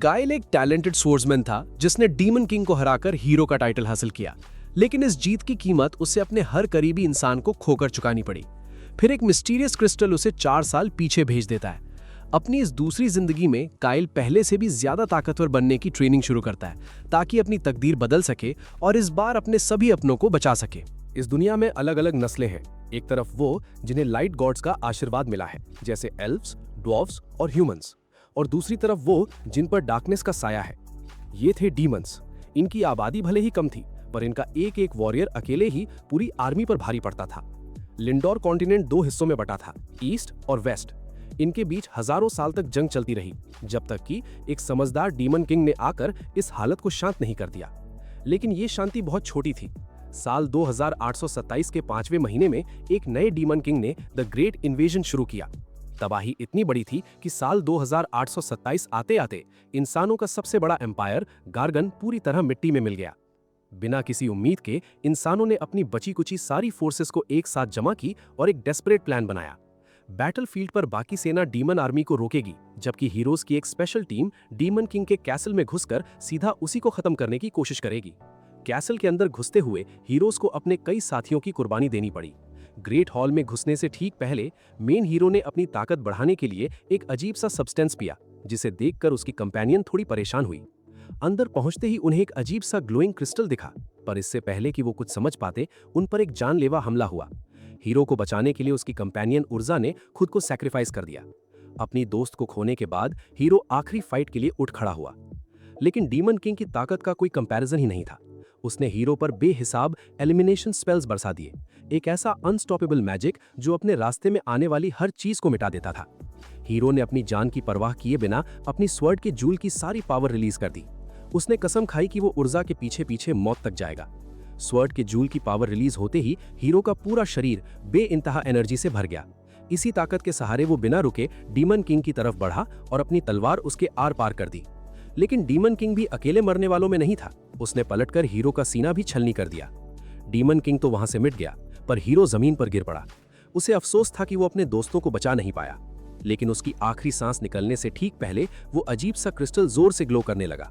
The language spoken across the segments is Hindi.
काइल एक टैलेंटेड स्वर्ड्समैन था जिसने डीमन किंग को हराकर हीरो का टाइटल हासिल किया, लेकिन इस जीत की कीमत उसे अपने हर करीबी इंसान को खोकर चुकानी पड़ी। फिर एक मिस्टीरियस क्रिस्टल उसे 4 साल पीछे भेज देता है। अपनी इस दूसरी जिंदगी में काइल पहले से भी ज्यादा ताकतवर बनने की ट्रेनिंग शुरू करता है ताकि अपनी तकदीर बदल सके और इस बार अपने सभी अपनों को बचा सके। इस दुनिया में अलग अलग नस्लें हैं। एक तरफ वो जिन्हें लाइट गॉड्स का आशीर्वाद मिला है, जैसे एल्व्स, ड्वार्फ्स और ह्यूमंस, और दूसरी तरफ वो जिन पर डार्कनेस का साया है। ये थे डीमंस। इनकी आबादी भले ही कम थी, पर इनका एक एक वॉरियर अकेले ही पूरी आर्मी पर भारी पड़ता था। लिंडोर कॉन्टिनेंट 2 हिस्सों में बटा था, ईस्ट और वेस्ट। इनके बीच हजारों साल तक जंग चलती रही, जब तक कि एक समझदार डीमन किंग ने आकर इस हालत को शांत नहीं कर दिया। लेकिन ये शांति बहुत छोटी थी। साल 2827 के 5वें महीने में एक नए डीमन किंग ने द ग्रेट इन्वेजन शुरू किया। तबाही इतनी बड़ी थी कि साल 2827 आते आते इंसानों का सबसे बड़ा एम्पायर गार्गन पूरी तरह मिट्टी में मिल गया। बिना किसी उम्मीद के इंसानों ने अपनी बची कुची सारी फोर्सेस को एक साथ जमा की और एक डेस्परेट प्लान बनाया। बैटलफील्ड पर बाकी सेना डीमन आर्मी को रोकेगी, जबकि हीरोज की एक स्पेशल टीम डीमन किंग के कैसल में घुसकर सीधा उसी को खत्म करने की कोशिश करेगी। कैसल के अंदर घुसते हुए हीरोज को अपने कई साथियों की कुर्बानी देनी पड़ी। ग्रेट हॉल में घुसने से ठीक पहले मेन हीरो ने अपनी ताकत बढ़ाने के लिए एक अजीब सा सब्सटेंस पिया, जिसे देखकर उसकी कंपेनियन थोड़ी परेशान हुई। अंदर पहुंचते ही उन्हें एक अजीब सा ग्लोइंग क्रिस्टल दिखा, पर इससे पहले कि वो कुछ समझ पाते, उन पर एक जानलेवा हमला हुआ। हीरो को बचाने के लिए उसकी कंपेनियन उर्जा ने खुद को सैक्रिफाइस कर दिया। अपनी दोस्त को खोने के बाद हीरो आखिरी फाइट के लिए उठ खड़ा हुआ, लेकिन डीमन किंग की ताकत का कोई कंपैरिजन ही नहीं था। उसने हीरो पर बेहिसाब एलिमिनेशन स्पेल्स बरसा दिए, एक ऐसा अनस्टॉपेबल मैजिक जो अपने रास्ते में आने वाली हर चीज को मिटा देता था। हीरो ने अपनी जान की परवाह किए बिना अपनी स्वर्ड के जूल की सारी पावर रिलीज कर दी। उसने कसम खाई कि वो ऊर्जा के पीछे पीछे मौत तक जाएगा। स्वर्ड के जूल की पावर रिलीज होते ही हीरो का पूरा शरीर बेइंतहा एनर्जी से भर गया। इसी ताकत के सहारे वो बिना रुके डीमन किंग की तरफ बढ़ा और अपनी तलवार उसके आर पार कर दी। लेकिन डीमन किंग भी अकेले मरने वालों में नहीं था। उसने पलटकर हीरो का सीना भी छलनी कर दिया। डीमन किंग तो वहां से मिट गया, पर हीरो जमीन पर गिर पड़ा। उसे अफसोस था कि वो अपने दोस्तों को बचा नहीं पाया। लेकिन उसकी आखिरी सांस निकलने से ठीक पहले वो अजीब सा क्रिस्टल जोर से ग्लो करने लगा।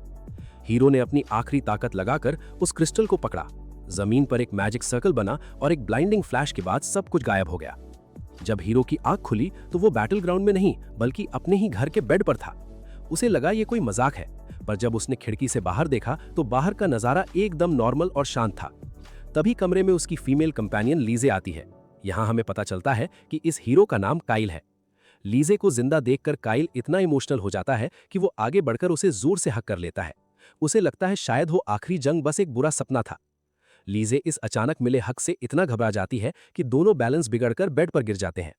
हीरो ने अपनी आखिरी ताकत लगाकर उस क्रिस्टल को पकड़ा। जमीन पर एक मैजिक सर्कल बना और एक ब्लाइंडिंग फ्लैश के बाद सब कुछ गायब हो गया। जब हीरो की आंख खुली तो वो बैटल ग्राउंड में नहीं, बल्कि अपने ही घर के बेड पर था। उसे लगा ये कोई मजाक है, पर जब उसने खिड़की से बाहर देखा तो बाहर का नजारा एकदम नॉर्मल और शांत था। तभी कमरे में उसकी फीमेल कंपेनियन लीजे आती है। यहाँ हमें पता चलता है कि इस हीरो का नाम काइल है। लीजे को जिंदा देखकर काइल इतना इमोशनल हो जाता है कि वो आगे बढ़कर उसे जोर से हक कर लेता है। उसे लगता है शायद वो आखिरी जंग बस एक बुरा सपना था। लीजे इस अचानक मिले हक से इतना घबरा जाती है कि दोनों बैलेंस बिगड़कर बेड पर गिर जाते हैं।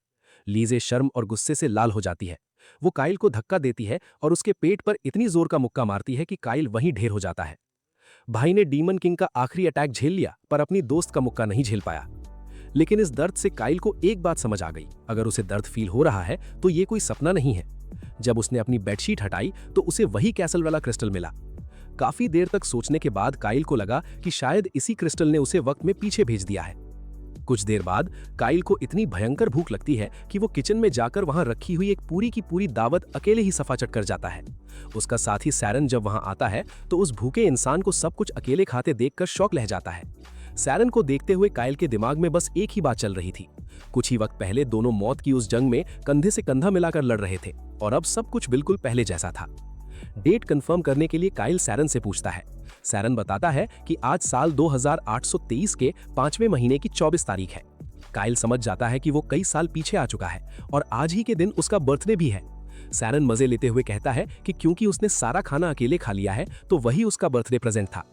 लीजे शर्म और गुस्से से लाल हो जाती है। वो काइल को धक्का देती है और उसके पेट पर इतनी जोर का मुक्का मारती है कि काइल वहीं ढेर हो जाता है। भाई ने डीमन किंग का आखिरी अटैक झेल लिया, पर अपनी दोस्त का मुक्का नहीं झेल पाया। लेकिन इस दर्द से काइल को एक बात समझ आ गई, अगर उसे दर्द फील हो रहा है तो ये कोई सपना नहीं है। जब उसने अपनी बेडशीट हटाई तो उसे वही कैसल वाला क्रिस्टल मिला। काफी देर तक सोचने के बाद काइल को लगा कि शायद इसी क्रिस्टल ने उसे वक्त में पीछे भेज दिया है। कुछ देर बाद काइल को इतनी भयंकर भूख लगती है कि वो किचन में जाकर वहां रखी हुई एक पूरी की पूरी दावत अकेले ही सफा चट कर जाता है। उसका साथी सैरन जब वहां आता है तो उस भूखे इंसान को सब कुछ अकेले खाते देखकर शौक लह जाता है। सैरन को देखते हुए काइल के दिमाग में बस एक ही बात चल रही थी। कुछ ही वक्त पहले दोनों मौत की उस जंग में कंधे से कंधा मिलाकर लड़ रहे थे, और अब सब कुछ बिल्कुल पहले जैसा था। डेट कंफर्म करने के लिए काइल सैरन से पूछता है। सैरन बताता है कि आज साल 2823 के 5वें महीने की 24 तारीख है। काइल समझ जाता है कि वो कई साल पीछे आ चुका है और आज ही के दिन उसका बर्थडे भी है। सैरन मजे लेते हुए कहता है कि क्योंकि उसने सारा खाना अकेले खा लिया है तो वही उसका बर्थडे प्रेजेंट था।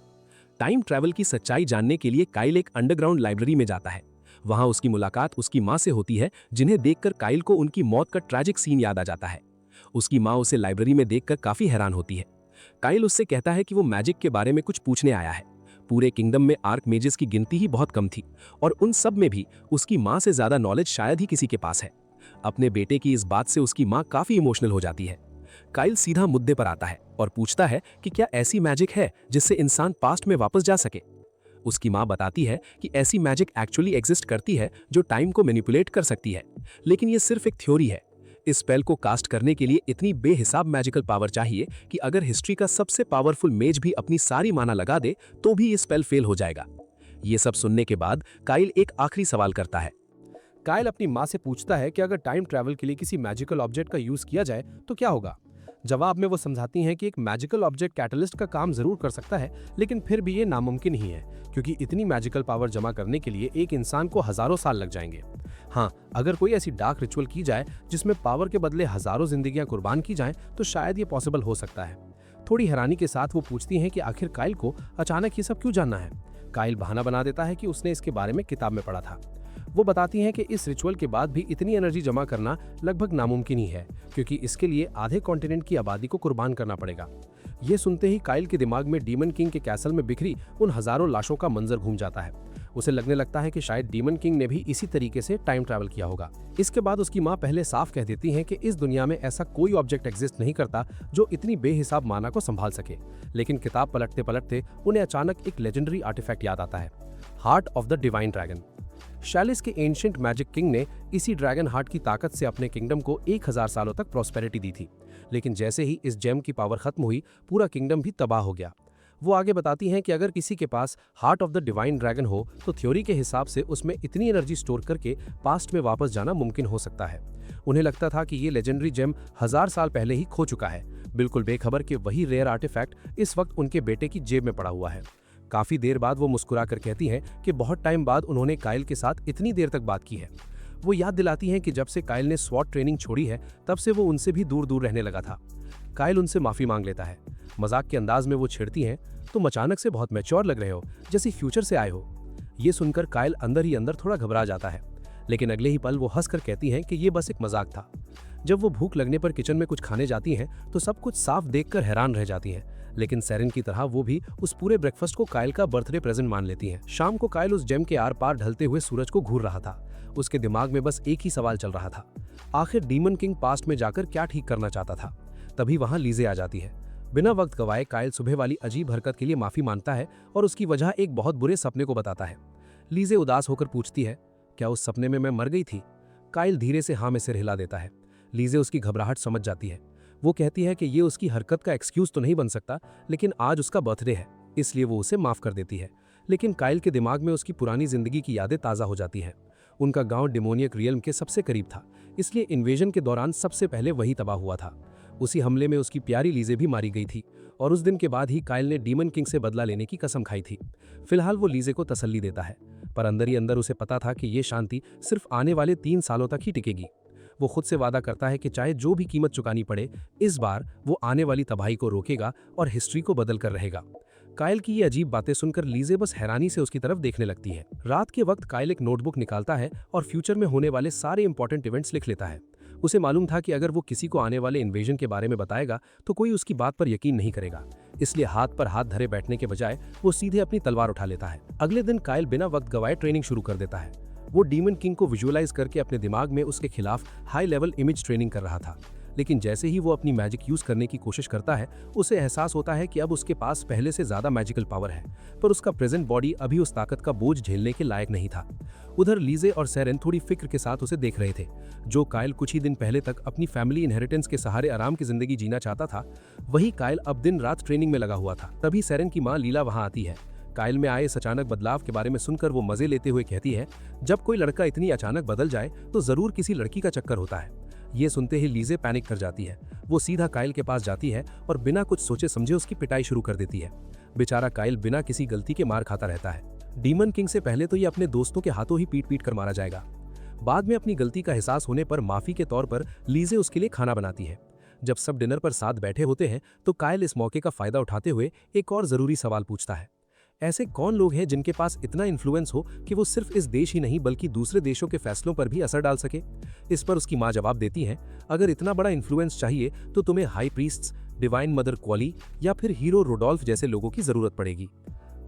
टाइम ट्रैवल की सच्चाई जानने के लिए काइल एक अंडरग्राउंड लाइब्रेरी में जाता है। वहां उसकी मुलाकात उसकी माँ से होती है, जिन्हें देखकर काइल को उनकी मौत का ट्रैजिक सीन याद आ जाता है। उसकी माँ उसे लाइब्रेरी में देखकर काफी हैरान होती है। काइल उससे कहता है कि वो मैजिक के बारे में कुछ पूछने आया है। पूरे किंगडम में आर्क मेजेस की गिनती ही बहुत कम थी, और उन सब में भी उसकी माँ से ज्यादा नॉलेज शायद ही किसी के पास है। अपने बेटे की इस बात से उसकी माँ काफी इमोशनल हो जाती है। काइल सीधा मुद्दे पर आता है और पूछता है कि क्या ऐसी मैजिक है जिससे इंसान पास्ट में वापस जा सके। उसकी माँ बताती है कि ऐसी मैजिक एक्चुअली एग्जिस्ट करती है जो टाइम को मैनिपुलेट कर सकती है, लेकिन ये सिर्फ एक थ्योरी है। इस स्पेल को कास्ट करने के लिए इतनी बेहिसाब मैजिकल पावर चाहिए कि अगर हिस्ट्री का सबसे पावरफुल मेज भी अपनी सारी माना लगा दे तो भी ये स्पेल फेल हो जाएगा। ये सब सुनने के बाद काइल एक आखिरी सवाल करता है। काइल अपनी माँ से पूछता है कि अगर टाइम ट्रैवल के लिए किसी मैजिकल ऑब्जेक्ट का यूज किया जाए तो क्या होगा। जवाब में वो समझाती हैं कि एक मैजिकल ऑब्जेक्ट कैटलिस्ट का काम जरूर कर सकता है, लेकिन फिर भी ये नामुमकिन ही है, क्योंकि इतनी मैजिकल पावर जमा करने के लिए एक इंसान को हजारों साल लग जाएंगे। हाँ, अगर कोई ऐसी डार्क रिचुअल की जाए जिसमें पावर के बदले हजारों जिंदगियां कुर्बान की जाएं, तो शायद ये पॉसिबल हो सकता है। थोड़ी हैरानी के साथ वो पूछती हैं कि आखिर काइल को अचानक ये सब क्यों जानना है। काइल बहाना बना देता है कि उसने इसके बारे में किताब में पढ़ा था। वो बताती हैं कि इस रिचुअल के बाद भी इतनी एनर्जी जमा करना लगभग नामुमकिन ही है, क्योंकि इसके लिए आधे कॉन्टिनेंट की आबादी को कुर्बान करना पड़ेगा। ये सुनते ही काइल के दिमाग में डीमन किंग के कैसल में बिखरी उन हजारों लाशों का मंजर घूम जाता है। उसे लगने लगता है कि शायद डीमन किंग ने भी इसी तरीके से टाइम ट्रैवल किया होगा। इसके बाद उसकी माँ पहले साफ कह देती हैं कि इस दुनिया में ऐसा कोई ऑब्जेक्ट एग्जिस्ट नहीं करता जो इतनी बेहिसाब माना को संभाल सके। लेकिन किताब पलटते पलटते उन्हें अचानक एक लेजेंडरी आर्टिफैक्ट याद आता है, heart of the divine dragon. शैलिस के एंशिएंट मैजिक किंग ने इसी ड्रैगन हार्ट की ताकत से अपने किंगडम को 1000 सालों तक प्रॉस्पेरिटी दी थी, लेकिन जैसे ही इस जेम की पावर खत्म हुई, पूरा किंगडम भी तबाह हो गया। वो आगे बताती हैं कि अगर किसी के पास heart of the divine dragon हो तो थ्योरी के हिसाब से उसमें इतनी एनर्जी स्टोर करके पास्ट में वापस जाना मुमकिन हो सकता है। उन्हें लगता था कि ये लेजेंडरी जेम 1000 साल पहले ही खो चुका है, बिल्कुल बेखबर कि वही रेयर आर्टिफैक्ट इस वक्त उनके बेटे की जेब में पड़ा हुआ है। काफी देर बाद वो मुस्कुरा कर कहती हैं कि बहुत टाइम बाद उन्होंने काइल के साथ इतनी देर तक बात की है। वो याद दिलाती हैं कि जब से काइल ने स्वॉट ट्रेनिंग छोड़ी है, तब से वो उनसे भी दूर दूर रहने लगा था। काइल उनसे माफी मांग लेता है। मजाक के अंदाज में वो छेड़ती हैं, तुम अचानक से बहुत मैच्योर लग रहे हो, जैसे फ्यूचर से आए हो। ये सुनकर काइल अंदर ही अंदर थोड़ा घबरा जाता है, लेकिन अगले ही पल वो हंसकर कहती हैं कि ये बस एक मजाक था। जब वो भूख लगने पर किचन में कुछ खाने जाती हैं तो सब कुछ साफ देखकर हैरान रह जाती हैं, लेकिन सेरेन की तरह वो भी उस पूरे ब्रेकफास्ट को काइल का बर्थडे प्रेजेंट मान लेती हैं। शाम को काइल उस जेम के आर पार ढलते हुए सूरज को घूर रहा था। उसके दिमाग में बस एक ही सवाल चल रहा था, आखिर डीमन किंग पास्ट में जाकर क्या ठीक करना चाहता था। तभी वहां लीजे आ जाती है। बिना वक्त गवाए काइल सुबह वाली अजीब हरकत के लिए माफी मांगता है और उसकी वजह एक बहुत बुरे सपने को बताता है। लीजे उदास होकर पूछती है, क्या उस सपने में मैं मर गई थी? काइल धीरे से हाँ में सिर हिला देता है। लीजे उसकी घबराहट समझ जाती है। वो कहती है कि ये उसकी हरकत का एक्सक्यूज तो नहीं बन सकता, लेकिन आज उसका बर्थडे है, इसलिए वो उसे माफ कर देती है। लेकिन काइल के दिमाग में उसकी पुरानी जिंदगी की यादें ताज़ा हो जाती हैं। उनका गांव डिमोनियक रियल्म के सबसे करीब था, इसलिए इन्वेजन के दौरान सबसे पहले वही तबाह हुआ था। उसी हमले में उसकी प्यारी लीजे भी मारी गई थी और उस दिन के बाद ही काइल ने डीमन किंग से बदला लेने की कसम खाई थी। फिलहाल वो लीजे को तसल्ली देता है, पर अंदर ही अंदर उसे पता था कि ये शांति सिर्फ आने वाले 3 सालों तक ही टिकेगी। वो खुद से वादा करता है कि चाहे जो भी कीमत चुकानी पड़े, इस बार वो आने वाली तबाही को रोकेगा और हिस्ट्री को बदल कर रहेगा। काइल की ये अजीब बातें सुनकर लीजे बस हैरानी से उसकी तरफ देखने लगती है। रात के वक्त काइल एक नोटबुक निकालता है और फ्यूचर में होने वाले सारे इंपॉर्टेंट इवेंट्स लिख लेता है। उसे मालूम था कि अगर वो किसी को आने वाले इन्वेजन के बारे में बताएगा तो कोई उसकी बात पर यकीन नहीं करेगा, इसलिए हाथ पर हाथ धरे बैठने के बजाय वो सीधे अपनी तलवार उठा लेता है। अगले दिन काइल बिना वक्त गवाए ट्रेनिंग शुरू कर देता है। वो डीमन किंग को विजुअलाइज करके अपने दिमाग में उसके खिलाफ हाई लेवल इमेज ट्रेनिंग कर रहा था, लेकिन जैसे ही वो अपनी मैजिक यूज करने की कोशिश करता है, उसे एहसास होता है कि अब उसके पास पहले से ज्यादा मैजिकल पावर है, पर उसका प्रेजेंट बॉडी अभी उस ताकत का बोझ झेलने के लायक नहीं था। उधर लीजे और सेरेन थोड़ी फिक्र के साथ उसे देख रहे थे। जो काइल कुछ ही दिन पहले तक अपनी फैमिली इनहेरिटेंस के सहारे आराम की जिंदगी जीना चाहता था, वही काइल अब दिन रात ट्रेनिंग में लगा हुआ था। तभी सेरेन की माँ लीला वहां आती है। काइल में आए इस अचानक बदलाव के बारे में सुनकर वो मजे लेते हुए कहती है, जब कोई लड़का इतनी अचानक बदल जाए तो जरूर किसी लड़की का चक्कर होता है। ये सुनते ही लीजे पैनिक कर जाती है। वो सीधा काइल के पास जाती है और बिना कुछ सोचे समझे उसकी पिटाई शुरू कर देती है। बेचारा काइल बिना किसी गलती के मार खाता रहता है। डीमन किंग से पहले तो ये अपने दोस्तों के हाथों ही पीट पीट कर मारा जाएगा। बाद में अपनी गलती का एहसास होने पर माफी के तौर पर लीजे उसके लिए खाना बनाती है। जब सब डिनर पर साथ बैठे होते हैं तो काइल इस मौके का फायदा उठाते हुए एक और जरूरी सवाल पूछता है, ऐसे कौन लोग हैं जिनके पास इतना इन्फ्लुएंस हो कि वो सिर्फ इस देश ही नहीं बल्कि दूसरे देशों के फैसलों पर भी असर डाल सके? इस पर उसकी माँ जवाब देती हैं, अगर इतना बड़ा इन्फ्लुएंस चाहिए तो तुम्हें हाई प्रीस्ट्स, डिवाइन मदर क्वाली या फिर हीरो रोडोल्फ जैसे लोगों की जरूरत पड़ेगी।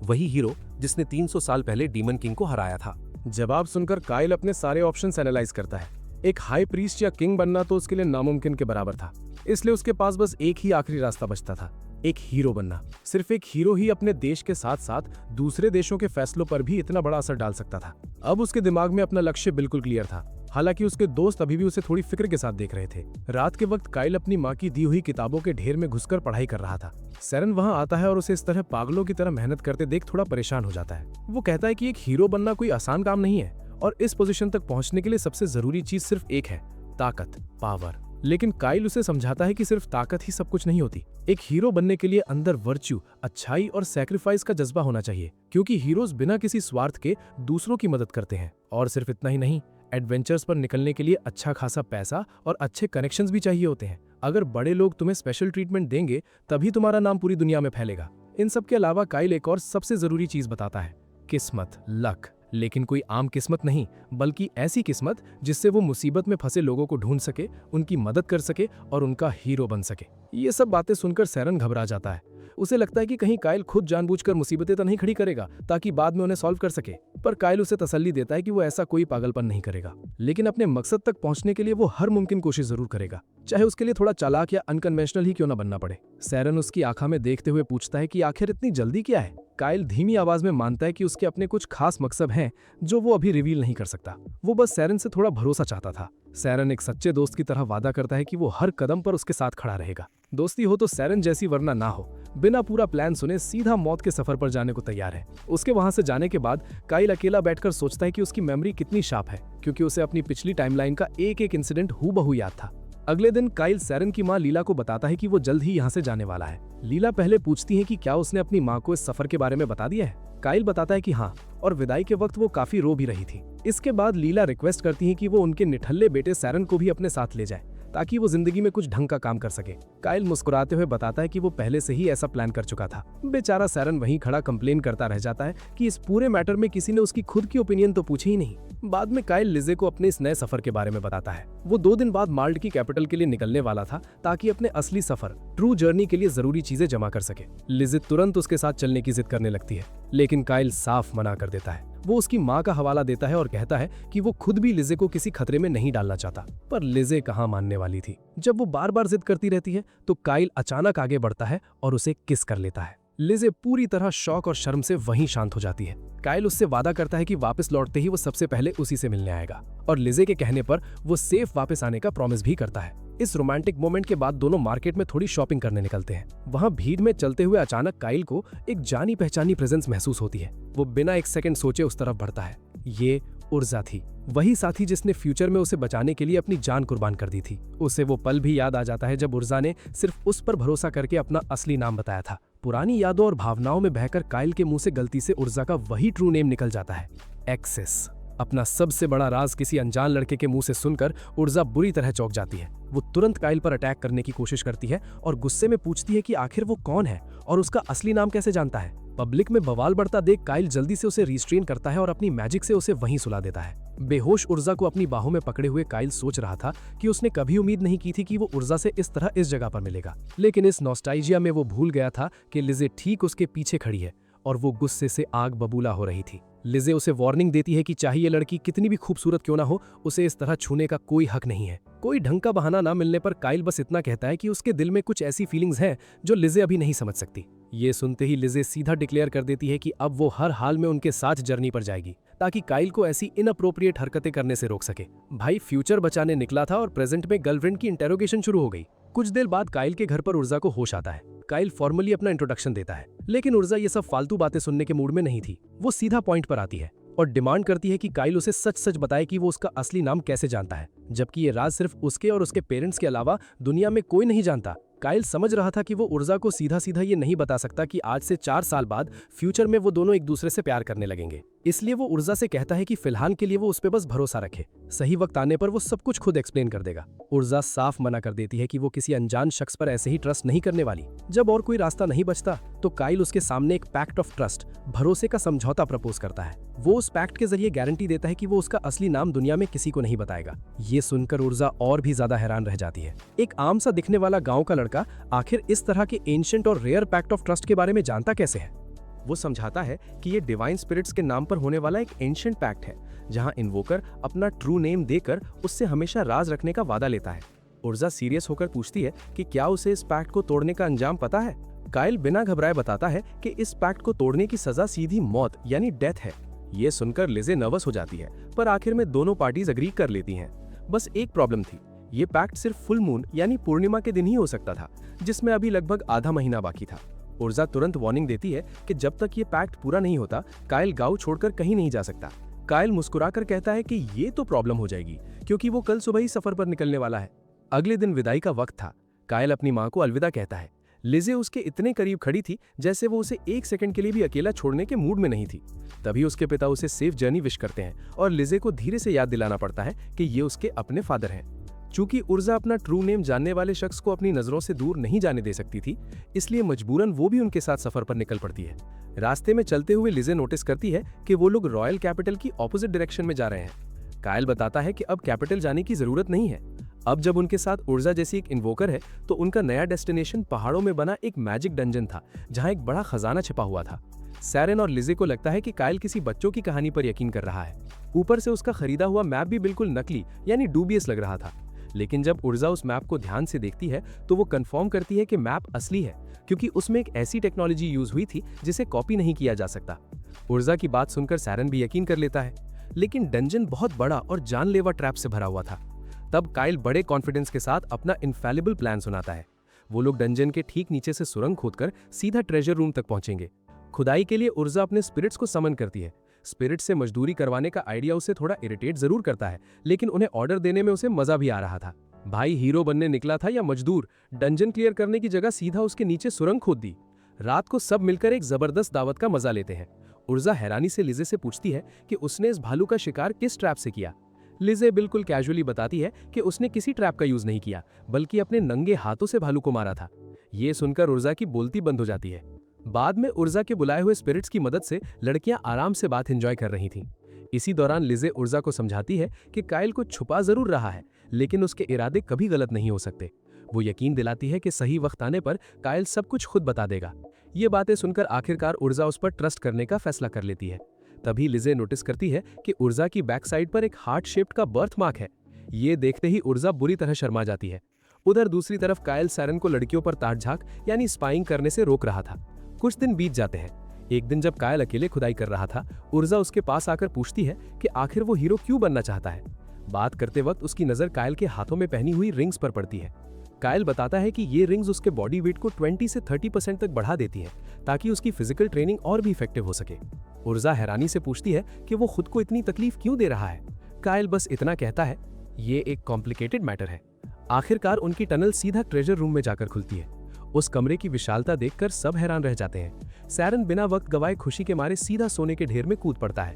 वही हीरो जिसने 300 साल पहले डीमन किंग को हराया था। जवाब सुनकर काइल अपने सारे ऑप्शंस एनालाइज करता है। एक हाई प्रीस्ट या किंग बनना तो उसके लिए नामुमकिन के बराबर था, इसलिए उसके पास बस एक ही आखिरी रास्ता बचता था, एक हीरो बनना। सिर्फ एक हीरो ही अपने देश के साथ साथ दूसरे देशों के फैसलों पर भी इतना बड़ा असर डाल सकता था। अब उसके दिमाग में अपना लक्ष्य बिल्कुल क्लियर था, हालांकि उसके दोस्त अभी भी उसे थोड़ी फिक्र के साथ देख रहे थे। रात के वक्त काइल अपनी माँ की दी हुई किताबों के ढेर में घुसकर पढ़ाई कर रहा था। सैरन वहां आता है और उसे इस तरह पागलों की तरह मेहनत करते देख थोड़ा परेशान हो जाता है। वो कहता है कि एक हीरो बनना कोई आसान काम नहीं है और इस पोजीशन तक पहुंचने के लिए सबसे जरूरी चीज सिर्फ एक है, ताकत, पावर। लेकिन काइल उसे समझाता है कि सिर्फ ताकत ही सब कुछ नहीं होती। एक हीरो बनने के लिए अंदर वर्च्यू, अच्छाई और सैक्रिफाइस का जज्बा होना चाहिए, क्योंकि हीरोज बिना किसी स्वार्थ के दूसरों की मदद करते हैं। और सिर्फ इतना ही नहीं, एडवेंचर्स पर निकलने के लिए अच्छा खासा पैसा और अच्छे कनेक्शंस भी चाहिए होते हैं। अगर बड़े लोग तुम्हें स्पेशल ट्रीटमेंट देंगे तभी तुम्हारा नाम पूरी दुनिया में फैलेगा। इन सब के अलावा काइल एक और सबसे जरूरी चीज बताता है, किस्मत, लक। लेकिन कोई आम किस्मत नहीं, बल्कि ऐसी किस्मत जिससे वो मुसीबत में फंसे लोगों को ढूंढ सके, उनकी मदद कर सके और उनका हीरो बन सके। ये सब बातें सुनकर सैरन घबरा जाता है। उसे लगता है कि कहीं काइल खुद जानबूझकर मुसीबतें तो नहीं खड़ी करेगा ताकि बाद में उन्हें सॉल्व कर सके। पर काइल उसे तसल्ली देता है कि वो ऐसा कोई पागलपन नहीं करेगा, लेकिन अपने मकसद तक पहुंचने के लिए वो हर मुमकिन कोशिश जरूर करेगा, चाहे उसके लिए थोड़ा चालाक या अनकन्वेंशनल ही क्यों ना बनना पड़े। सैरन उसकी आंखों में देखते हुए पूछता है कि आखिर इतनी जल्दी क्या है। काइल धीमी आवाज में मानता है कि उसके अपने कुछ खास मकसद हैं जो वो अभी रिवील नहीं कर सकता। वो बस सैरन से थोड़ा भरोसा चाहता था। सैरन एक सच्चे दोस्त की तरह वादा करता है कि वो हर कदम पर उसके साथ खड़ा रहेगा। दोस्ती हो तो सैरन जैसी, वरना ना हो। बिना पूरा प्लान सुने सीधा मौत के सफर पर जाने को तैयार है। उसके वहां से जाने के बाद काइल अकेला बैठकर सोचता है कि उसकी मेमोरी कितनी शार्प है, क्योंकि उसे अपनी पिछली टाइमलाइन का एक एक इंसिडेंट हूबहू याद था। अगले दिन काइल सैरन की मां लीला को बताता है कि वो जल्द ही यहाँ से जाने वाला है। लीला पहले पूछती है कि क्या उसने अपनी मां को इस सफर के बारे में बता दिया है। काइल बताता है कि हाँ, और विदाई के वक्त वो काफी रो भी रही थी। इसके बाद लीला रिक्वेस्ट करती है कि वो उनके निठल्ले बेटे सैरन को भी अपने साथ ले जाए ताकि वो जिंदगी में कुछ ढंग का काम कर सके। काइल मुस्कुराते हुए बताता है कि वो पहले से ही ऐसा प्लान कर चुका था। बेचारा सैरन वहीं खड़ा कंप्लेन करता रह जाता है कि इस पूरे मैटर में किसी ने उसकी खुद की ओपिनियन तो पूछी ही नहीं। बाद में काइल लिजे को अपने इस नए सफर के बारे में बताता है। वो 2 दिन बाद माल्ट की कैपिटल के लिए निकलने वाला था ताकि अपने असली सफर, ट्रू जर्नी के लिए जरूरी चीजें जमा कर सके। लिजे तुरंत उसके साथ चलने की जिद करने लगती है, लेकिन काइल साफ मना कर देता है। वो उसकी माँ का हवाला देता है और कहता है कि वो खुद भी लिजे को किसी खतरे में नहीं डालना चाहता। पर लिजे कहाँ मानने वाली थी। जब वो बार बार जिद करती रहती है तो काइल अचानक आगे बढ़ता है और उसे किस कर लेता है। लिजे पूरी तरह शौक और शर्म से वहीं शांत हो जाती है। काइल उससे वादा करता है कि वापस लौटते ही वो सबसे पहले उसी से मिलने आएगा, और लिजे के कहने पर वो सेफ वापस आने का प्रॉमिस भी करता है। इस रोमांटिक मोमेंट के बाद दोनों मार्केट में थोड़ी शॉपिंग करने निकलते हैं। वहां भीड़ में चलते हुए अचानक काइल को एक जानी पहचानी प्रेजेंस महसूस होती है। वो बिना एक सेकंड सोचे उस तरफ बढ़ता है। ये उर्जा थी, वही साथी जिसने फ्यूचर में उसे बचाने के लिए अपनी जान कुर्बान कर दी थी। उसे वो पल भी याद आ जाता है जब उर्जा ने सिर्फ उस पर भरोसा करके अपना असली नाम बताया था। पुरानी यादों और भावनाओं में बहकर काइल के मुंह से गलती से उर्जा का वही ट्रू नेम निकल जाता है, एक्सेस। अपना सबसे बड़ा राज किसी अनजान लड़के के मुंह से सुनकर उर्जा बुरी तरह चौंक जाती है। वो तुरंत काइल पर अटैक करने की कोशिश करती है और गुस्से में पूछती है कि आखिर वो कौन है और उसका असली नाम कैसे जानता है। पब्लिक में बवाल बढ़ता देख काइल जल्दी से उसे रिस्ट्रेन करता है और अपनी मैजिक से उसे वहीं सुला देता है। बेहोश उर्जा को अपनी बाहों में पकड़े हुए काइल सोच रहा था कि उसने कभी उम्मीद नहीं की थी कि वो उर्जा से इस तरह इस जगह पर मिलेगा। लेकिन इस नॉस्टैल्जिया में वो भूल गया था कि लिजे ठीक उसके पीछे खड़ी है और वो गुस्से से आग बबूला हो रही थी। लिजे उसे वार्निंग देती है कि चाहे ये लड़की कितनी भी खूबसूरत क्यों ना हो, उसे इस तरह छूने का कोई हक नहीं है। कोई ढंग का बहाना ना मिलने पर काइल बस इतना कहता है कि उसके दिल में कुछ ऐसी फीलिंग्स हैं जो लिजे अभी नहीं समझ सकती। ये सुनते ही लिजे सीधा डिक्लेयर कर देती है कि अब वो हर हाल में उनके साथ जर्नी पर जाएगी ताकि काइल को ऐसी इनअप्रोप्रिएट हरकतें करने से रोक सके। भाई फ्यूचर बचाने निकला था और प्रेजेंट में गर्लफ्रेंड की इंटेरोगेशन शुरू हो गई। कुछ देर बाद काइल के घर पर उर्जा को होश आता है। काइल फॉर्मली अपना इंट्रोडक्शन देता है, लेकिन उर्जा ये सब फालतू बातें सुनने के मूड में नहीं थी। वो सीधा पॉइंट पर आती है और डिमांड करती है कि काइल उसे सच सच बताए कि वो उसका असली नाम कैसे जानता है, जबकि ये राज सिर्फ उसके और उसके पेरेंट्स के अलावा दुनिया में कोई नहीं जानता। काइल समझ रहा था कि वो उर्जा को सीधा सीधा ये नहीं बता सकता कि आज से 4 साल बाद फ्यूचर में वो दोनों एक दूसरे से प्यार करने लगेंगे। इसलिए वो उर्जा से कहता है कि फिलहाल के लिए वो उस पे बस भरोसा रखे, सही वक्त आने पर वो सब कुछ खुद एक्सप्लेन कर देगा। उर्जा साफ मना कर देती है कि वो किसी अनजान शख्स पर ऐसे ही ट्रस्ट नहीं करने वाली। जब और कोई रास्ता नहीं बचता तो काइल उसके सामने एक पैक्ट ऑफ ट्रस्ट, भरोसे का समझौता प्रपोज करता है। वो उस पैक्ट के जरिए गारंटी देता है कि वो उसका असली नाम दुनिया में किसी को नहीं बताएगा। ये सुनकर उर्जा और भी ज्यादा हैरान रह जाती है। एक आम सा दिखने वाला गांव का लड़का आखिर इस तरह के एंशिएंट और रेयर पैक्ट ऑफ ट्रस्ट के बारे में जानता कैसे है? वो समझाता है कि ये डिवाइन स्पिरिट्स के नाम पर होने वाला एक एंशिएंट पैक्ट है, जहां इन्वोकर अपना ट्रू नेम देकर उससे हमेशा राज रखने का वादा लेता है। उर्जा सीरियस होकर पूछती है कि क्या उसे इस पैक्ट को तोड़ने का अंजाम पता है। काइल बिना घबराए बताता है कि इस पैक्ट को तोड़ने की सजा सीधी मौत यानी डेथ है। ये सुनकर लिजे नर्वस हो जाती है, पर आखिर में दोनों पार्टीज अग्री कर लेती हैं। बस एक प्रॉब्लम थी, ये पैक्ट सिर्फ फुल मून यानी पूर्णिमा के दिन ही हो सकता था, जिसमें अभी लगभग आधा महीना बाकी था। उर्जा तुरंत वार्निंग देती है कि जब तक ये पैक्ट पूरा नहीं होता कायल गांव छोड़कर कहीं नहीं जा सकता। कायल मुस्कुराकर कहता है कि ये तो प्रॉब्लम हो जाएगी, क्योंकि वो कल सुबह ही सफर पर निकलने वाला है। अगले दिन विदाई का वक्त था। कायल अपनी मां को अलविदा कहता है। लिजे उसके इतने करीब खड़ी थी जैसे वो उसे एक सेकंड के लिए भी अकेला छोड़ने के मूड में नहीं थी। तभी उसके पिता उसे सेफ जर्नी विश करते हैं और लिजे को धीरे से याद दिलाना पड़ता है कि ये उसके अपने फादर हैं। चूंकि उर्जा अपना ट्रू नेम जानने वाले शख्स को अपनी नजरों से दूर नहीं जाने दे सकती थी, इसलिए मजबूरन वो भी उनके साथ सफर पर निकल पड़ती है। रास्ते में चलते हुए लिजे नोटिस करती है कि वो लोग रॉयल कैपिटल की ऑपोजिट डायरेक्शन में जा रहे हैं। कायल बताता है कि अब कैपिटल जाने की जरूरत नहीं है। अब जब उनके साथ उर्जा जैसी एक इन्वोकर है तो उनका नया डेस्टिनेशन पहाड़ों में बना एक मैजिक डंजन था, जहां एक बड़ा खजाना छिपा हुआ था। सैरन और लिजे को लगता है कि कायल किसी बच्चों की कहानी पर यकीन कर रहा है। ऊपर से उसका खरीदा हुआ मैप भी बिल्कुल नकली यानी डूबियस लग रहा था। लेकिन जब उर्जा उस मैप को ध्यान से देखती है तो वो कंफर्म करती है कि मैप असली है, क्योंकि उसमें एक ऐसी टेक्नोलॉजी यूज हुई थी जिसे कॉपी नहीं किया जा सकता। उर्जा की बात सुनकर सैरन भी यकीन कर लेता है, लेकिन डंजन बहुत बड़ा और जानलेवा ट्रैप से भरा हुआ था। तब कायल बड़े कॉन्फिडेंस के साथ अपना इनफैलिबल प्लान सुनाता है। वो लोग डंजन के ठीक नीचे से सुरंग खोदकर सीधा ट्रेजर रूम तक पहुंचेंगे। खुदाई के लिए उर्जा अपने स्पिरिट्स को समन करती है। स्पिरिट से मजदूरी करवाने का आइडिया उसे थोड़ा इरिटेट जरूर करता है, लेकिन उन्हें ऑर्डर देने में उसे मजा भी आ रहा था। भाई हीरो बनने निकला था या मजदूर, डंजन क्लियर करने की जगह सीधा उसके नीचे सुरंग खोद दी। रात को सब मिलकर एक जबरदस्त दावत का मजा लेते हैं। उर्जा हैरानी से लिजे से पूछती है कि उसने इस भालू का शिकार किस ट्रैप से किया। लिजे बिल्कुल कैजुअली बताती है कि उसने किसी ट्रैप का यूज नहीं किया, बल्कि अपने नंगे हाथों से भालू को मारा था। ये सुनकर उर्जा की बोलती बंद हो जाती है। बाद में उर्जा के बुलाए हुए स्पिरिट्स की मदद से लड़कियां आराम से बात एंजॉय कर रही थीं। इसी दौरान लिजे उर्जा को समझाती है कि कायल को छुपा जरूर रहा है, लेकिन उसके इरादे कभी गलत नहीं हो सकते। वो यकीन दिलाती है कि सही वक्त आने पर कायल सब कुछ खुद बता देगा। ये बातें सुनकर आखिरकार उर्जा उस पर ट्रस्ट करने का फैसला कर लेती है। तभी लिजे नोटिस करती है कि उर्जा की बैक साइड पर एक हार्ट शेप्ड का बर्थ मार्क है। ये देखते ही उर्जा बुरी तरह शर्मा जाती है। उधर दूसरी तरफ कायल सैरन को लड़कियों पर ताड़झाक यानी स्पाइंग करने से रोक रहा था। कुछ दिन बीत जाते हैं। एक दिन जब कायल अकेले खुदाई कर रहा था, उर्जा उसके पास आकर पूछती है कि आखिर वो हीरो क्यों बनना चाहता है। बात करते वक्त उसकी नजर कायल के हाथों में पहनी हुई रिंग्स पर पड़ती है। कायल बताता है कि ये रिंग्स उसके बॉडी वेट को 20 से 30% तक बढ़ा देती है, ताकि उसकी फिजिकल ट्रेनिंग और भी इफेक्टिव हो सके। उर्जा हैरानी से पूछती है कि वो खुद को इतनी तकलीफ क्यों दे रहा है। कायल बस इतना कहता है, ये एक कॉम्प्लिकेटेड मैटर है। आखिरकार उनकी टनल सीधा ट्रेजर रूम में जाकर खुलती है। उस कमरे की विशालता देखकर सब हैरान रह जाते हैं। सैरन बिना वक्त गवाए खुशी के मारे सीधा सोने के ढेर में कूद पड़ता है।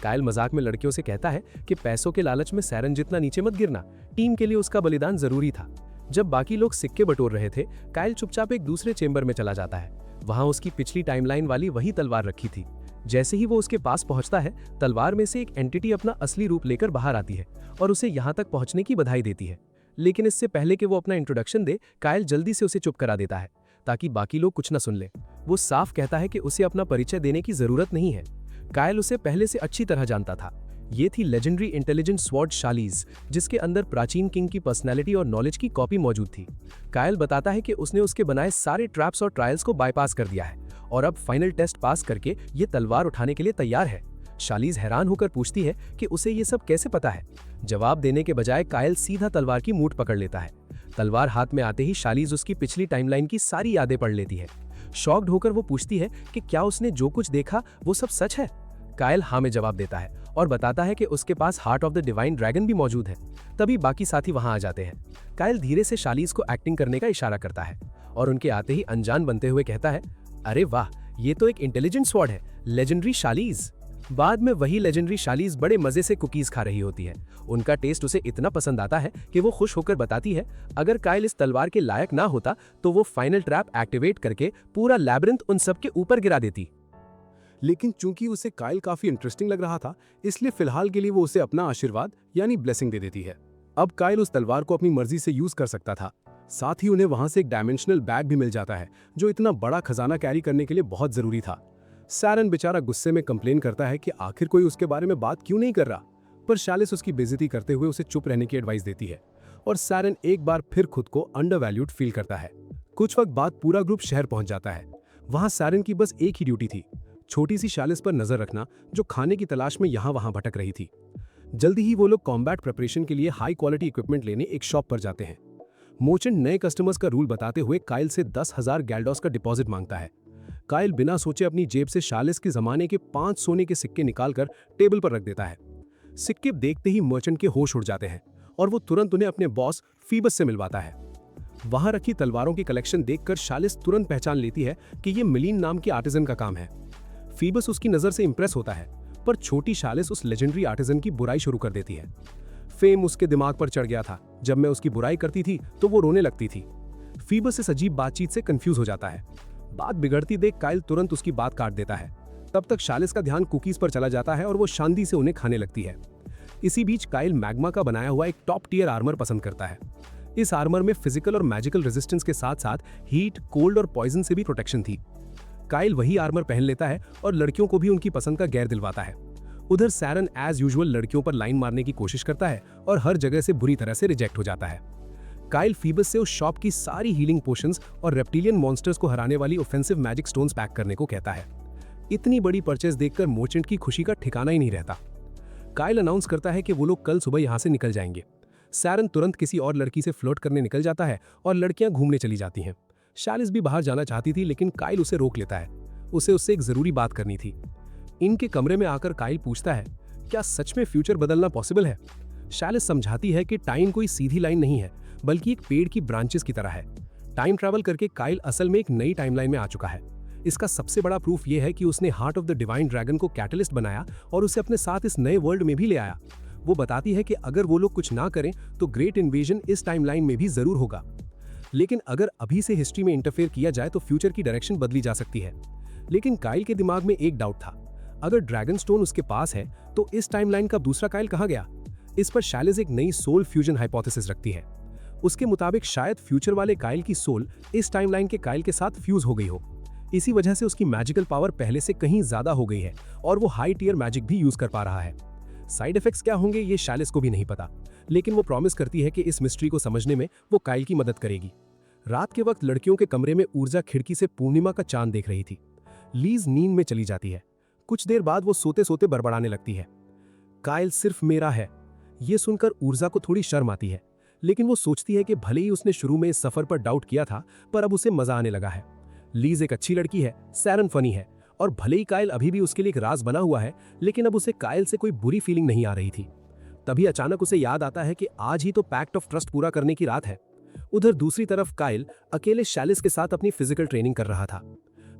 कायल मजाक में लड़कियों से कहता है कि पैसों के लालच में सैरन जितना नीचे मत गिरना, टीम के लिए उसका बलिदान जरूरी था। जब बाकी लोग सिक्के बटोर रहे थे, कायल चुपचाप एक दूसरे चेंबर में चला जाता है। वहां उसकी पिछली टाइमलाइन वाली वही तलवार रखी थी। जैसे ही वो उसके पास पहुंचता है, तलवार में से एक एंटिटी अपना असली रूप लेकर बाहर आती है और उसे यहां तक पहुंचने की बधाई देती है। लेकिन इससे पहले कि वो अपना इंट्रोडक्शन दे, कायल जल्दी से उसे चुप करा देता है ताकि बाकी लोग कुछ न सुन ले। वो साफ कहता है कि उसे अपना परिचय देने की जरूरत नहीं है। कायल उसे पहले से अच्छी तरह जानता था। ये थी लेजेंडरी इंटेलिजेंट स्वॉर्ड शालीज, जिसके अंदर प्राचीन किंग की पर्सनैलिटी और नॉलेज की कॉपी मौजूद थी। कायल बताता है कि उसने उसके बनाए सारे ट्रैप्स और ट्रायल्स को बाईपास कर दिया है और अब फाइनल टेस्ट पास करके ये तलवार उठाने के लिए तैयार है। शालीज हैरान होकर पूछती है कि उसे ये सब कैसे पता है। जवाब देने के बजाय कायल सीधा तलवार की मूठ पकड़ लेता है। तलवार हाथ में आते ही शालीज उसकी पिछली टाइमलाइन की सारी यादें पढ़ लेती है। शॉक्ड होकर वो पूछती है कि क्या उसने जो कुछ देखा वो सब सच है। कायल हाँ में जवाब देता है और बताता है कि उसके पास heart of the divine dragon भी मौजूद है। तभी बाकी साथी वहां आ जाते हैं। कायल धीरे से शालीज को एक्टिंग करने का इशारा करता है और उनके आते ही अनजान बनते हुए कहता है, अरे वाह, ये तो एक इंटेलिजेंट स्वॉर्ड है, लेजेंडरी शालीज। बाद में वही लेजेंडरी शालीज बड़े मजे से कुकीज खा रही होती है। उनका टेस्ट उसे इतना पसंद आता है कि वो खुश होकर बताती है, अगर कायल इस तलवार के लायक ना होता तो वो फाइनल ट्रैप एक्टिवेट करके पूरा लैबिरिंथ उन सब के ऊपर गिरा देती। लेकिन चूंकि उसे कायल काफी इंटरेस्टिंग लग रहा था, इसलिए फिलहाल के लिए वो उसे अपना आशीर्वाद यानी ब्लेसिंग दे देती है। अब कायल उस तलवार को अपनी मर्जी से यूज कर सकता था। साथ ही उन्हें वहां से एक डायमेंशनल बैग भी मिल जाता है, जो इतना बड़ा खजाना कैरी करने के लिए बहुत जरूरी था। सैरन बेचारा गुस्से में कंप्लेन करता है कि आखिर कोई उसके बारे में बात क्यों नहीं कर रहा, पर शालिस उसकी बेइज्जती करते हुए उसे चुप रहने की एडवाइस देती है और सैरन एक बार फिर खुद को अंडरवैल्यूड फील करता है। कुछ वक्त बाद पूरा ग्रुप शहर पहुंच जाता है। वहां सैरन की बस एक ही ड्यूटी थी, छोटी सी शालिस पर नजर रखना, जो खाने की तलाश में यहां वहां भटक रही थी। जल्दी ही वो लोग कॉम्बैट प्रिपरेशन के लिए हाई क्वालिटी इक्विपमेंट लेने एक शॉप पर जाते हैं। मोचेंट नए कस्टमर्स का रूल बताते हुए काइल से 10,000 गैल्डॉस का डिपॉजिट मांगता है। काइल बिना सोचे अपनी जेब से शालिस के जमाने के 5 सोने के सिक्के निकालकर टेबल पर रख देता है। सिक्के देखते ही मर्चेंट के होश उड़ जाते हैं और वो तुरंत उन्हें अपने बॉस फीबस से मिलवाता है। वहां रखी तलवारों की कलेक्शन देखकर शालिस तुरंत पहचान लेती है कि ये मिलीन नाम के आर्टिजन का काम है। फीबस उसकी नजर से इंप्रेस होता है, पर छोटी शालिस उस लेजेंडरी आर्टिजन की बुराई शुरू कर देती है। फेम उसके दिमाग पर चढ़ गया था। जब मैं उसकी बुराई करती थी तो वो रोने लगती थी। फीबस इस अजीब बातचीत से कंफ्यूज हो जाता है। बात बिगड़ती देख काइल तुरंत उसकी बात काट देता है। तब तक शालिस का ध्यान कुकीज पर चला जाता है और वो शांति से उन्हें खाने लगती है। इसी बीच काइल मैग्मा का बनाया हुआ एक टॉप टियर आर्मर पसंद करता है। इस आर्मर में फिजिकल और मैजिकल रेजिस्टेंस के साथ साथ हीट, कोल्ड और पॉइजन से भी प्रोटेक्शन थी। काइल वही आर्मर पहन लेता है और लड़कियों को भी उनकी पसंद का गैर दिलवाता है। उधर सैरन एज यूजुअल लड़कियों पर लाइन मारने की कोशिश करता है और हर जगह से बुरी तरह से रिजेक्ट हो जाता है। काइल फीबस से उस शॉप की सारी हीलिंग पोशंस और रेप्टिलियन मॉन्स्टर्स को हराने वाली ऑफेंसिव मैजिक स्टोन्स पैक करने को कहता है। इतनी बड़ी परचेज देखकर मोचेंट की खुशी का ठिकाना ही नहीं रहता। काइल अनाउंस करता है कि वो लोग कल सुबह यहाँ से निकल जाएंगे। सैरन तुरंत किसी और लड़की से फ्लर्ट करने निकल जाता है और लड़कियां घूमने चली जाती हैं। शालिस भी बाहर जाना चाहती थी, लेकिन काइल उसे रोक लेता है। उसे उससे एक जरूरी बात करनी थी। इनके कमरे में आकर काइल पूछता है, क्या सच में फ्यूचर बदलना पॉसिबल है? शालिस समझाती है कि टाइम कोई सीधी लाइन नहीं है, बल्कि एक पेड़ की ब्रांचेस की तरह है। टाइम ट्रैवल करके काइल असल में एक नई टाइमलाइन में आ चुका है। इसका सबसे बड़ा प्रूफ यह है कि उसने heart of the divine dragon को कैटलिस्ट बनाया और उसे अपने साथ इस नए वर्ल्ड में भी ले आया। वो बताती है कि अगर वो लोग कुछ ना करें तो ग्रेट इन्वेजन इस टाइमलाइन में भी जरूर होगा। लेकिन अगर अभी से हिस्ट्री में इंटरफेयर किया जाए तो फ्यूचर की डायरेक्शन बदली जा सकती है। लेकिन काइल के दिमाग में एक डाउट था, अगर ड्रैगन स्टोन उसके पास है तो इस टाइमलाइन का दूसरा काइल कहाँ गया? इस पर शालिस एक नई सोल फ्यूजन हाइपोथेसिस रखती है। उसके मुताबिक शायद फ्यूचर वाले काइल की सोल इस टाइमलाइन के काइल के साथ फ्यूज हो गई हो। इसी वजह से उसकी मैजिकल पावर पहले से कहीं ज्यादा हो गई है और वो हाई टियर मैजिक भी यूज कर पा रहा है। साइड इफेक्ट्स क्या होंगे ये शालिस को भी नहीं पता, लेकिन वो प्रॉमिस करती है कि इस मिस्ट्री को समझने में वो काइल की मदद करेगी। रात के वक्त लड़कियों के कमरे में ऊर्जा खिड़की से पूर्णिमा का चांद देख रही थी। लीज नींद में चली जाती है। कुछ देर बाद वो सोते सोते बड़बड़ाने लगती है, काइल सिर्फ मेरा है। ये सुनकर ऊर्जा को थोड़ी शर्म आती है, लेकिन वो सोचती है कि भले ही उसने शुरू में इस सफर पर डाउट किया था, पर अब उसे मजा आने लगा है। लीज एक अच्छी लड़की है, सैरन फनी है, और भले ही काइल अभी भी उसके लिए एक राज बना हुआ है, लेकिन अब उसे काइल से कोई बुरी फीलिंग नहीं आ रही थी। तभी अचानक उसे याद आता है कि आज ही तो पैक्ट ऑफ ट्रस्ट पूरा करने की रात है। उधर दूसरी तरफ काइल अकेले शालिस के साथ अपनी फिजिकल ट्रेनिंग कर रहा था।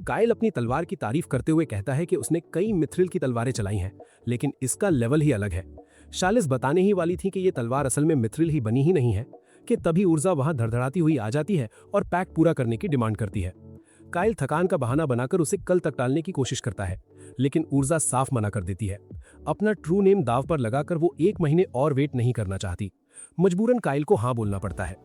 काइल अपनी तलवार की तारीफ करते हुए कहता है कि उसने कई मिथ्रिल की तलवारें चलाई हैं, लेकिन इसका लेवल ही अलग है। शालिस बताने ही वाली थी कि ये तलवार असल में मिथ्रिल ही बनी ही नहीं है कि तभी ऊर्जा वहां धड़धड़ाती हुई आ जाती है और पैक्ट पूरा करने की डिमांड करती है। काइल थकान का बहाना बनाकर उसे कल तक टालने की कोशिश करता है, लेकिन ऊर्जा साफ मना कर देती है। अपना ट्रू नेम दाव पर लगाकर वो 1 महीने और वेट नहीं करना चाहती। मजबूरन काइल को हाँ बोलना पड़ता है।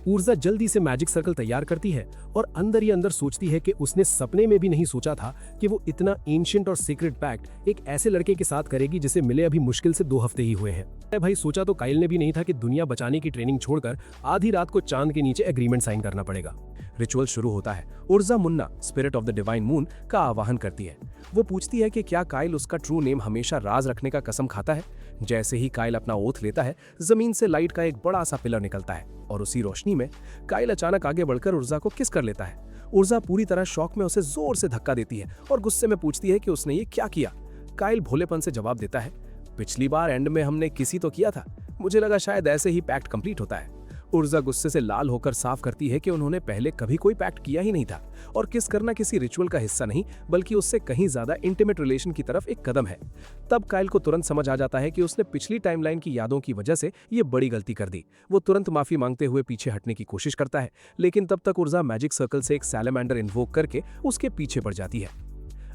ऊर्जा जल्दी से मैजिक सर्कल तैयार करती है और अंदर ही अंदर सोचती है कि उसने सपने में भी नहीं सोचा था कि वो इतना एंशिएंट और सीक्रेट पैक्ट एक ऐसे लड़के के साथ करेगी जिसे मिले अभी मुश्किल से 2 हफ्ते ही हुए हैं। भाई सोचा तो काइल ने भी नहीं था कि दुनिया बचाने की ट्रेनिंग छोड़कर आधी रात को चांद के नीचे एग्रीमेंट साइन करना पड़ेगा। रिचुअल शुरू होता है। ऊर्जा Munna spirit of the divine moon का आवाहन करती है। वो पूछती है कि क्या काइल उसका ट्रू नेम हमेशा राज रखने का कसम खाता है। जैसे ही काइल अपना ओथ लेता है, जमीन से लाइट का एक बड़ा सा पिलर निकलता है और उसी रोशनी में काइल अचानक आगे बढ़कर ऊर्जा को किस कर लेता है। ऊर्जा पूरी तरह शॉक में उसे जोर से धक्का देती है और गुस्से में पूछती है कि उसने ये क्या किया। काइल भोलेपन से जवाब देता है, पिछली बार एंड में हमने किसी तो किया था, मुझे लगा शायद ऐसे ही पैक्ट कंप्लीट होता है। ऊर्जा गुस्से से लाल होकर साफ करती है कि उन्होंने पहले कभी कोई पैक्ट किया ही नहीं था और किस करना किसी रिचुअल का हिस्सा नहीं, बल्कि उससे कहीं ज्यादा इंटीमेट रिलेशन की तरफ एक कदम है। तब काइल को तुरंत समझ आ जाता है कि उसने पिछली टाइमलाइन की यादों की वजह से ये बड़ी गलती कर दी। वो तुरंत माफी मांगते हुए पीछे हटने की कोशिश करता है, लेकिन तब तक ऊर्जा मैजिक सर्कल से एक सैलेमेंडर इन्वोक करके उसके पीछे पड़ जाती है।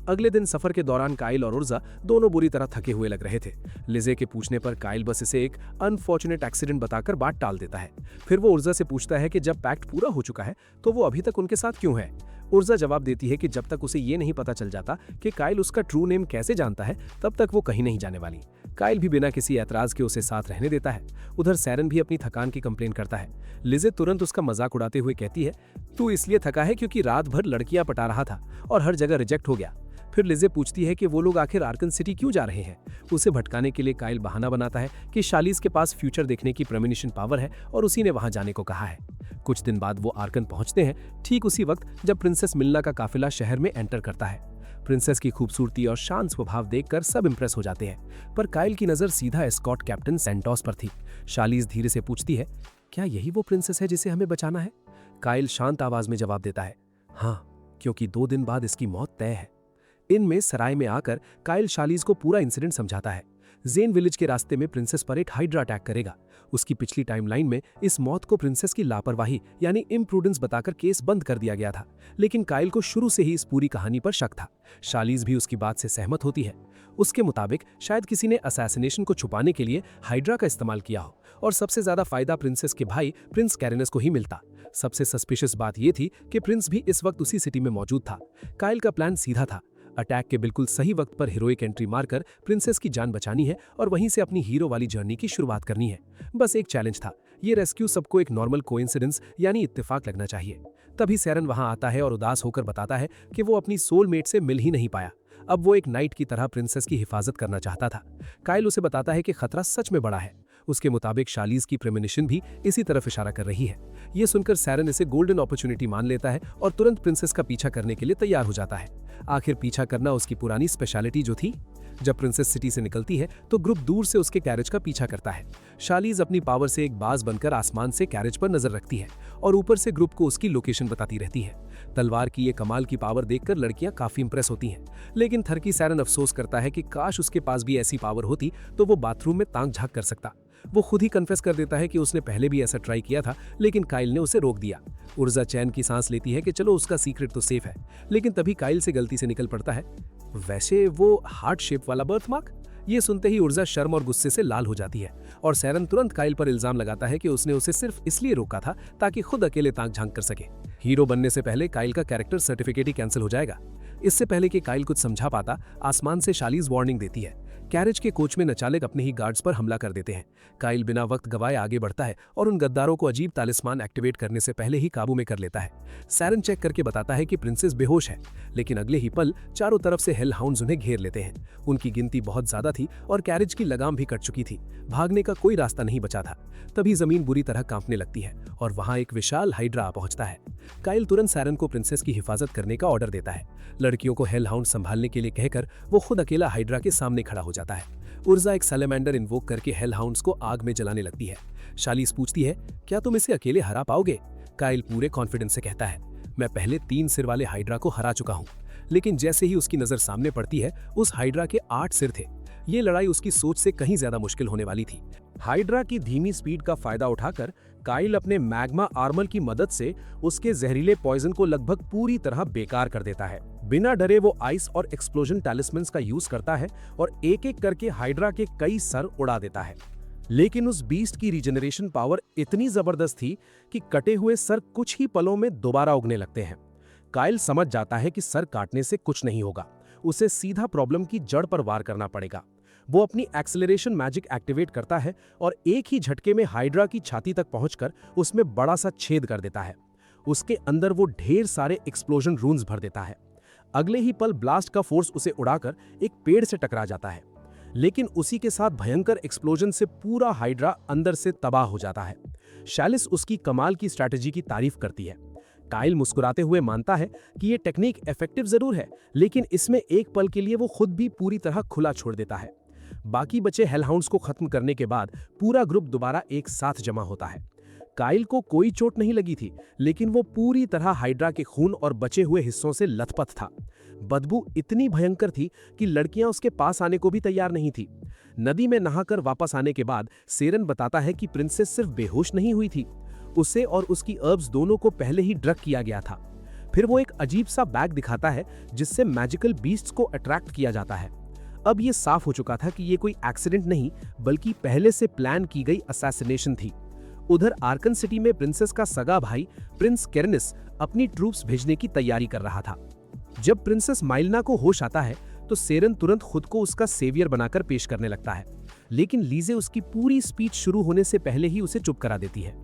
अगले दिन सफर के दौरान काइल और ऊर्जा दोनों बुरी तरह थके हुए लग रहे थे। लिजे के पूछने पर काइल बस इसे एक अनफॉर्चुनेट एक्सीडेंट बताकर बात टाल देता है। फिर वो ऊर्जा से पूछता है कि जब पैक्ट पूरा हो चुका है तो वो अभी तक उनके साथ क्यों है। ऊर्जा जवाब देती है कि जब तक उसे ये नहीं पता चल जाता कि काइल उसका ट्रू नेम कैसे जानता है, तब तक वो कहीं नहीं जाने वाली। काइल भी बिना किसी ऐतराज के उसे साथ रहने देता है। उधर सैरन भी अपनी थकान की कंप्लेन करता है। लिजे तुरंत उसका मजाक उड़ाते हुए कहती है, तू इसलिए थका है क्योंकि रात भर लड़कियां पटा रहा था और हर जगह रिजेक्ट हो गया। फिर लिजे पूछती है कि वो लोग आखिर आर्कन सिटी क्यों जा रहे हैं। उसे भटकाने के लिए काइल बहाना बनाता है कि शालीज के पास फ्यूचर देखने की प्रेमोनिशन पावर है और उसी ने वहां जाने को कहा है। कुछ दिन बाद वो आर्कन पहुंचते हैं, ठीक उसी वक्त जब प्रिंसेस मिल्ना का काफिला शहर में एंटर करता है। प्रिंसेस की खूबसूरती और शांत स्वभाव देखकर सब इंप्रेस हो जाते हैं, पर काइल की नजर सीधा एस्कॉर्ट कैप्टन सेंटोस पर थी। शालीज धीरे से पूछती है, क्या यही वो प्रिंसेस है जिसे हमें बचाना है? काइल शांत आवाज में जवाब देता है, हाँ, क्योंकि 2 दिन बाद इसकी मौत तय है। इनमें सराय में आकर काइल शालीज को पूरा इंसिडेंट समझाता है। जेन विलेज के रास्ते में प्रिंसेस पर एक हाइड्रा अटैक करेगा। उसकी पिछली टाइमलाइन में इस मौत को प्रिंसेस की लापरवाही यानी इम्प्रूडेंस बताकर केस बंद कर दिया गया था, लेकिन काइल को शुरू से ही इस पूरी कहानी पर शक था। शालीज भी उसकी बात से सहमत होती है। उसके मुताबिक शायद किसी ने असैसिनेशन को छुपाने के लिए हाइड्रा का इस्तेमाल किया हो और सबसे ज्यादा फायदा प्रिंसेस के भाई प्रिंस कैरेनस को ही मिलता। सबसे सस्पिशियस बात यह थी कि प्रिंस भी इस वक्त उसी सिटी में मौजूद था। काइल का प्लान सीधा था, अटैक के बिल्कुल सही वक्त पर हीरोइक एंट्री मारकर प्रिंसेस की जान बचानी है और वहीं से अपनी हीरो वाली जर्नी की शुरुआत करनी है। बस एक चैलेंज था, ये रेस्क्यू सबको एक नॉर्मल कोइंसिडेंस यानी इत्तेफाक लगना चाहिए। तभी सैरन वहां आता है और उदास होकर बताता है कि वो अपनी सोलमेट से मिल ही नहीं पाया। अब वो एक नाइट की तरह प्रिंसेस की हिफाजत करना चाहता था। काइल उसे बताता है कि खतरा सच में बड़ा है। उसके मुताबिक शालीज की प्रेमोनिशन भी इसी तरफ इशारा कर रही है। ये सुनकर सैरन इसे गोल्डन अपॉर्चुनिटी मान लेता है और तुरंत प्रिंसेस का पीछा करने के लिए तैयार हो जाता है। आखिर पीछा करना उसकी पुरानी स्पेशलिटी जो थी। जब प्रिंसेस सिटी से निकलती है तो ग्रुप दूर से उसके कैरेज का पीछा करता है। शालीज अपनी पावर से एक बाज बनकर आसमान से कैरेज पर नजर रखती है और ऊपर से ग्रुप को उसकी लोकेशन बताती रहती है। तलवार की ये कमाल की पावर देखकर लड़कियां काफी इंप्रेस होती हैं, लेकिन थरकी सैरन अफसोस करता है कि काश उसके पास भी ऐसी पावर होती तो वो बाथरूम में ताक झांक कर सकता। वो खुद ही कन्फेस कर देता है कि उसने पहले भी ऐसा ट्राई किया था, लेकिन काइल ने उसे रोक दिया। उर्जा चैन की सांस लेती है कि चलो उसका सीक्रेट तो सेफ है, लेकिन तभी काइल से गलती से निकल पड़ता है, वैसे वो हार्ट शेप वाला बर्थमार्क। ये सुनते ही उर्जा शर्म और गुस्से से लाल हो जाती है और सैरन तुरंत काइल पर इल्जाम लगाता है कि उसने उसे सिर्फ इसलिए रोका था ताकि खुद अकेले ताक झांक कर सके। हीरो बनने से पहले काइल का कैरेक्टर सर्टिफिकेट ही कैंसिल हो जाएगा। इससे पहले कि काइल कुछ समझा पाता, आसमान से शालीज वार्निंग देती है। कैरेज के कोच में नचालेक अपने ही गार्ड्स पर हमला कर देते हैं। काइल बिना वक्त गवाए आगे बढ़ता है और उन गद्दारों को अजीब तालिस्मान एक्टिवेट करने से पहले ही काबू में कर लेता है। सैरन चेक करके बताता है कि प्रिंसेस बेहोश है, लेकिन अगले ही पल चारों तरफ से हेल हाउंड्स उन्हें घेर लेते हैं। उनकी गिनती बहुत ज्यादा थी और कैरेज की लगाम भी कट चुकी थी। भागने का कोई रास्ता नहीं बचा था। तभी जमीन बुरी तरह कांपने लगती है और वहां एक विशाल हाइड्रा पहुंचता है। काइल तुरंत सैरन को प्रिंसेस की हिफाजत करने का ऑर्डर देता है। लड़कियों को हेल हाउंड संभालने के लिए कहकर वो खुद अकेला हाइड्रा के सामने खड़ा हो जाता है। उर्जा एक सैलेमेंडर इन्वोक करके हेल हाउंड्स को आग में जलाने लगती है। शालीज पूछती है, क्या तुम इसे अकेले हरा पाओगे? काइल पूरे कॉन्फिडेंस से कहता है, मैं पहले 3 सिर वाले हाइड्रा को हरा चुका हूं। लेकिन जैसे ही उसकी नजर सामने पड़ती है, उस हाइड्रा के 8 सिर थे। ये लड़ाई उसकी सोच से कहीं ज्यादा मुश्किल होने वाली थी। हाइड्रा की धीमी स्पीड का फायदा उठाकर काइल अपने मैग्मा आर्मर की मदद से उसके जहरीले पॉइजन को लगभग पूरी तरह बेकार कर देता है। बिना डरे वो आइस और एक्सप्लोजन टैलिस्मन्स का यूज करता है और एक एक करके हाइड्रा के कई सर उड़ा देता है। लेकिन उस बीस्ट की रीजनरेशन पावर इतनी जबरदस्त थी कि कटे हुए सर कुछ ही पलों में दोबारा उगने लगते हैं। काइल समझ जाता है कि सर काटने से कुछ नहीं होगा, उसे सीधा प्रॉब्लम की जड़ पर वार करना पड़ेगा। वो अपनी एक्सेलरेशन मैजिक एक्टिवेट करता है और एक ही झटके में हाइड्रा की छाती तक पहुंचकर उसमें बड़ा सा छेद कर देता है। उसके अंदर वो ढेर सारे एक्सप्लोजन रून्स भर देता है। अगले ही पल ब्लास्ट का फोर्स उसे उड़ाकर एक पेड़ से टकरा जाता है, लेकिन उसी के साथ भयंकर एक्सप्लोजन से पूरा हाइड्रा अंदर से तबाह हो जाता है। शैलिस उसकी कमाल की स्ट्रैटेजी की तारीफ करती है। काइल मुस्कुराते हुए मानता है कि ये टेक्निक इफेक्टिव जरूर है, लेकिन इसमें एक पल के लिए वो खुद भी पूरी तरह खुला छोड़ देता है। बाकी बचे हेलहाउंड्स को खत्म करने के बाद पूरा ग्रुप दोबारा एक साथ जमा होता है। काइल को कोई चोट नहीं लगी थी, लेकिन वो पूरी तरह हाइड्रा के खून और बचे हुए हिस्सों से लथपथ था। बदबू इतनी भयंकर थी कि लड़कियां उसके पास आने को भी तैयार नहीं थी। नदी में नहाकर वापस आने के बाद सेरन बताता है कि प्रिंसेस सिर्फ बेहोश नहीं हुई थी, उसे और उसकी अर्ब्स दोनों को पहले ही ड्रग किया गया था। फिर वो एक अजीब सा बैग दिखाता है जिससे मैजिकल बीस्ट्स को अट्रैक्ट किया जाता है। अब ये साफ हो चुका था कि ये कोई एक्सीडेंट नहीं, बल्कि पहले से प्लान की गई असैसिनेशन थी। उधर आर्कन सिटी में प्रिंसेस का सगा भाई प्रिंस कैरेनस अपनी ट्रूप्स भेजने की तैयारी कर रहा था। जब प्रिंसेस माइलना को होश आता है तो सेरन तुरंत खुद को उसका सेवियर बनाकर पेश करने लगता है, लेकिन लीजे उसकी पूरी स्पीच शुरू होने से पहले ही उसे चुप करा देती है।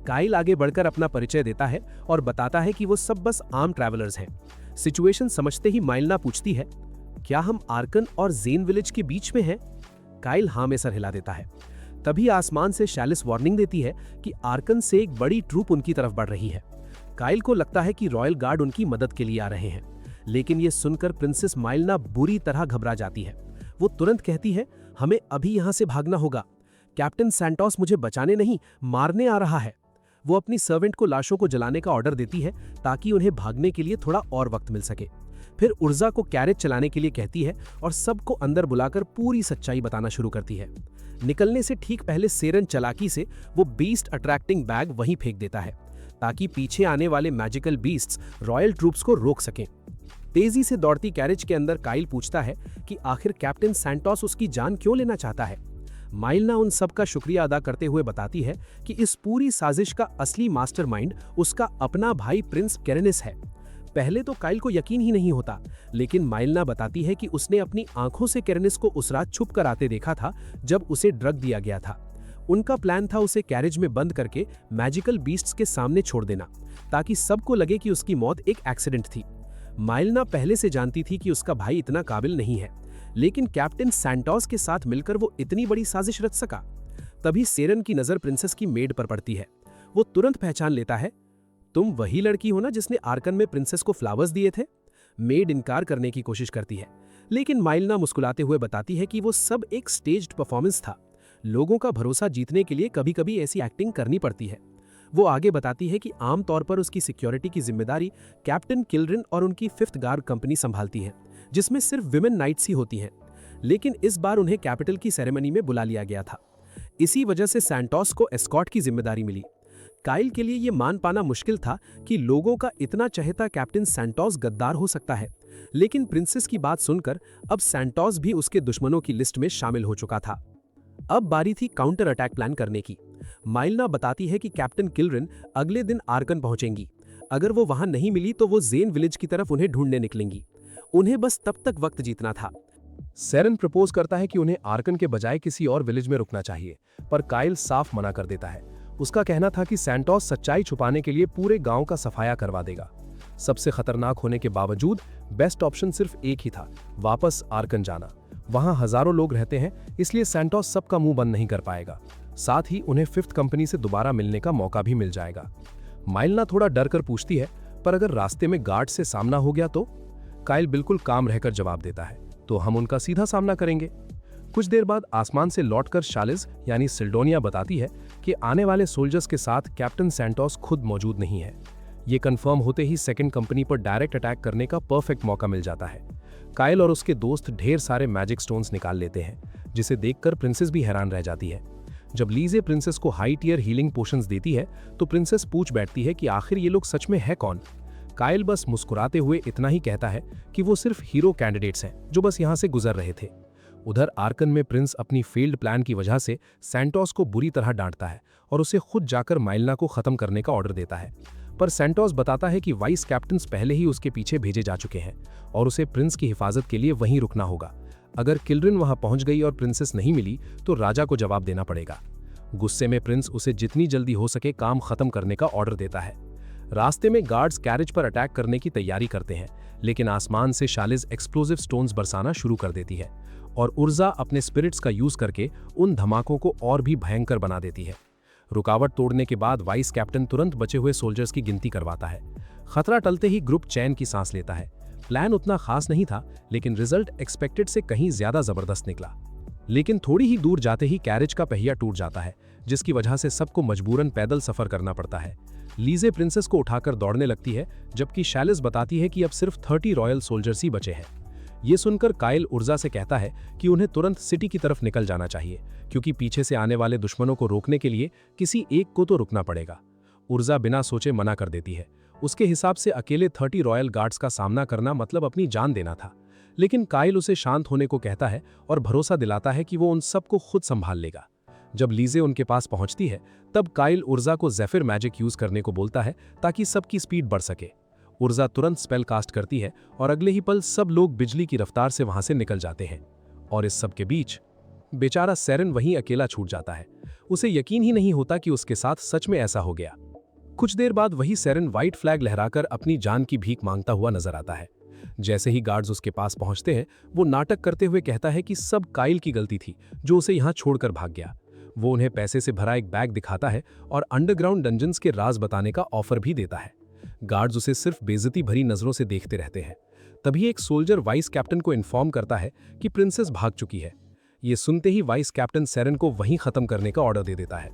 काइल आगे बढ़कर अपना परिचय देता है और बताता है कि वो सब बस आम ट्रैवलर्स हैं। सिचुएशन समझते ही माइलना पूछती है, क्या हम आर्कन और जेन विलेज के बीच में हैं? काइल हाँ में सर हिला देता है। तभी आसमान से शैलिस वार्निंग देती है कि आर्कन से एक बड़ी ट्रूप उनकी तरफ बढ़ रही है। काइल को लगता है कि रॉयल गार्ड उनकी मदद के लिए आ रहे हैं, लेकिन ये सुनकर प्रिंसेस माइलना बुरी तरह घबरा जाती है। वो तुरंत कहती है, हमें अभी यहाँ से भागना होगा। कैप्टन सैंटोस मुझे बचाने नहीं, मारने आ रहा है। वो अपनी सर्वेंट को लाशों को जलाने का ऑर्डर देती है ताकि उन्हें भागने के लिए थोड़ा और वक्त मिल सके। फिर उर्जा को कैरेज चलाने के लिए कहती है और सबको अंदर बुलाकर पूरी सच्चाई बताना शुरू करती है। निकलने से ठीक पहले सेरन चालाकी से वो बीस्ट अट्रैक्टिंग बैग वहीं फेंक देता है ताकि पीछे आने वाले मैजिकल बीस्ट्स रॉयल ट्रूप्स को रोक सकें। तेजी से दौड़ती कैरेज के अंदर काइल पूछता है कि आखिर कैप्टन सैंटोस उसकी जान क्यों लेना चाहता है। माइलना उन सब का शुक्रिया अदा करते हुए बताती है कि इस पूरी साजिश का असली मास्टरमाइंड उसका अपना भाई प्रिंस केरेनिस है। पहले तो काइल को यकीन ही नहीं होता, लेकिन माइलना बताती है कि उसने अपनी आंखों से केरेनिस को उस रात छुप कर आते देखा था जब उसे ड्रग दिया गया था। उनका प्लान था उसे कैरेज में बंद करके मैजिकल बीस्ट्स के सामने छोड़ देना ताकि सबको लगे कि उसकी मौत एक एक्सीडेंट थी। माइलना पहले से जानती थी कि उसका भाई इतना काबिल नहीं है, लेकिन कैप्टन सैंटोस के साथ मिलकर वो इतनी बड़ी साजिश रच सका। तभी सेरन की नजर प्रिंसेस की मेड पर पड़ती है। वो तुरंत पहचान लेता है, तुम वही लड़की हो ना जिसने आर्कन में प्रिंसेस को फ्लावर्स दिए थे? मेड इनकार करने की कोशिश करती है, लेकिन माइलना मुस्कुराते हुए बताती है कि वो सब एक स्टेज्ड परफॉर्मेंस था। लोगों का भरोसा जीतने के लिए कभी कभी ऐसी एक्टिंग करनी पड़ती है। वो आगे बताती है कि आमतौर पर उसकी सिक्योरिटी की जिम्मेदारी कैप्टन किलरिन और उनकी 5th गार्ड कंपनी संभालती है, जिसमें सिर्फ विमेन नाइट्स ही होती हैं। लेकिन इस बार उन्हें कैपिटल की सेरेमनी में बुला लिया गया था। इसी वजह से सैंटोस को एस्कॉर्ट की जिम्मेदारी मिली। काइल के लिए यह मान पाना मुश्किल था कि लोगों का इतना चहेता कैप्टन सैंटोस गद्दार हो सकता है, लेकिन प्रिंसेस की बात सुनकर अब सैंटोस भी उसके दुश्मनों की लिस्ट में शामिल हो चुका था। अब बारी थी काउंटर अटैक प्लान करने की। माइलना बताती है कि कैप्टन किलरिन अगले दिन आर्कन पहुंचेंगी। अगर वो वहां नहीं मिली तो वो जेन विलेज की तरफ उन्हें ढूंढने निकलेंगी। उन्हें बस तब तक वक्त जीतना था। सेरन प्रपोज करता है कि उन्हें आर्कन के बजाय किसी और विलेज में रुकना चाहिए, पर काइल साफ मना कर देता है। उसका कहना था कि सैंटोस सच्चाई छुपाने के लिए पूरे गांव का सफाया करवा देगा। सबसे खतरनाक होने के बावजूद बेस्ट ऑप्शन सिर्फ एक ही था, वापस आर्कन जाना। वहां हजारों लोग रहते हैं, इसलिए सैंटोस सबका मुंह बंद नहीं कर पाएगा। साथ ही उन्हें 5th कंपनी से दोबारा मिलने का मौका भी मिल जाएगा। माइलना थोड़ा डर कर पूछती है, पर अगर रास्ते में गार्ड से सामना हो गया तो? काइल बिल्कुल काम रहकर जवाब देता है, तो हम उनका सीधा सामना करेंगे। कुछ देर बाद आसमान से लौटकर शालिस यानी सिल्डोनिया बताती है कि आने वाले सोल्जर्स के साथ कैप्टन सैंटोस खुद मौजूद नहीं है। ये कंफर्म होते ही 2nd कंपनी पर डायरेक्ट अटैक करने का परफेक्ट मौका मिल जाता है। काइल और उसके दोस्त ढेर सारे मैजिक स्टोन्स निकाल लेते हैं, जिसे देखकर प्रिंसेस भी हैरान रह जाती है। जब लीजे प्रिंसेस को हाई टियर हीलिंग पोशंस देती है तो प्रिंसेस पूछ बैठती है कि आखिर ये लोग सच में है कौन। काइल बस मुस्कुराते हुए इतना ही कहता है कि वो सिर्फ हीरो कैंडिडेट्स हैं जो बस यहाँ से गुजर रहे थे। उधर आर्कन में प्रिंस अपनी फेल्ड प्लान की वजह से सैंटोस को बुरी तरह डांटता है और उसे खुद जाकर माइलना को खत्म करने का ऑर्डर देता है। पर सैंटोस बताता है कि वाइस कैप्टन्स पहले ही उसके पीछे भेजे जा चुके हैं और उसे प्रिंस की हिफाजत के लिए वहीं रुकना होगा। अगर किलरिन वहां पहुंच गई और प्रिंसेस नहीं मिली तो राजा को जवाब देना पड़ेगा। गुस्से में प्रिंस उसे जितनी जल्दी हो सके काम खत्म करने का ऑर्डर देता है। रास्ते में गार्ड्स कैरेज पर अटैक करने की तैयारी करते हैं, लेकिन आसमान से शालिस एक्सप्लोजिव स्टोन्स बरसाना शुरू कर देती है और उर्जा अपने स्पिरिट्स का यूज करके उन धमाकों को और भी भयंकर बना देती है। रुकावट तोड़ने के बाद वाइस कैप्टन तुरंत बचे हुए सोल्जर्स की गिनती करवाता है। खतरा टलते ही ग्रुप चैन की सांस लेता है। प्लान उतना खास नहीं था, लेकिन रिजल्ट एक्सपेक्टेड से कहीं ज्यादा जबरदस्त निकला। लेकिन थोड़ी ही दूर जाते ही कैरेज का पहिया टूट जाता है, जिसकी वजह से सबको मजबूरन पैदल सफर करना पड़ता है। लीजे प्रिंसेस को उठाकर दौड़ने लगती है, जबकि शैलिस बताती है कि अब सिर्फ 30 रॉयल सोल्जर्स ही बचे हैं। ये सुनकर काइल उर्जा से कहता है कि उन्हें तुरंत सिटी की तरफ निकल जाना चाहिए, क्योंकि पीछे से आने वाले दुश्मनों को रोकने के लिए किसी एक को तो रुकना पड़ेगा। उर्जा बिना सोचे मना कर देती है। उसके हिसाब से अकेले 30 रॉयल गार्ड्स का सामना करना मतलब अपनी जान देना था। लेकिन काइल उसे शांत होने को कहता है और भरोसा दिलाता है कि वो उन सबको खुद संभाल लेगा। जब लीजे उनके पास पहुंचती है, तब काइल उर्जा को ज़ेफिर मैजिक यूज करने को बोलता है ताकि सबकी स्पीड बढ़ सके। उर्जा तुरंत स्पेल कास्ट करती है और अगले ही पल सब लोग बिजली की रफ्तार से वहां से निकल जाते हैं। और इस सब के बीच बेचारा सेरन वहीं अकेला छूट जाता है। उसे यकीन ही नहीं होता कि उसके साथ सच में ऐसा हो गया। कुछ देर बाद वही सेरन व्हाइट फ्लैग लहराकर अपनी जान की भीख मांगता हुआ नजर आता है। जैसे ही गार्ड्स उसके पास पहुंचते हैं, वो नाटक करते हुए कहता है कि सब काइल की गलती थी जो उसे यहाँ छोड़कर भाग गया। वो उन्हें पैसे से भरा एक बैग दिखाता है और अंडरग्राउंड डंजन्स के राज बताने का ऑफर भी देता है। गार्ड्स उसे सिर्फ बेइज्जती भरी नजरों से देखते रहते हैं। तभी एक सोल्जर वाइस कैप्टन को इन्फॉर्म करता है कि प्रिंसेस भाग चुकी है। ये सुनते ही वाइस कैप्टन सेरेन को वहीं खत्म करने का ऑर्डर दे देता है।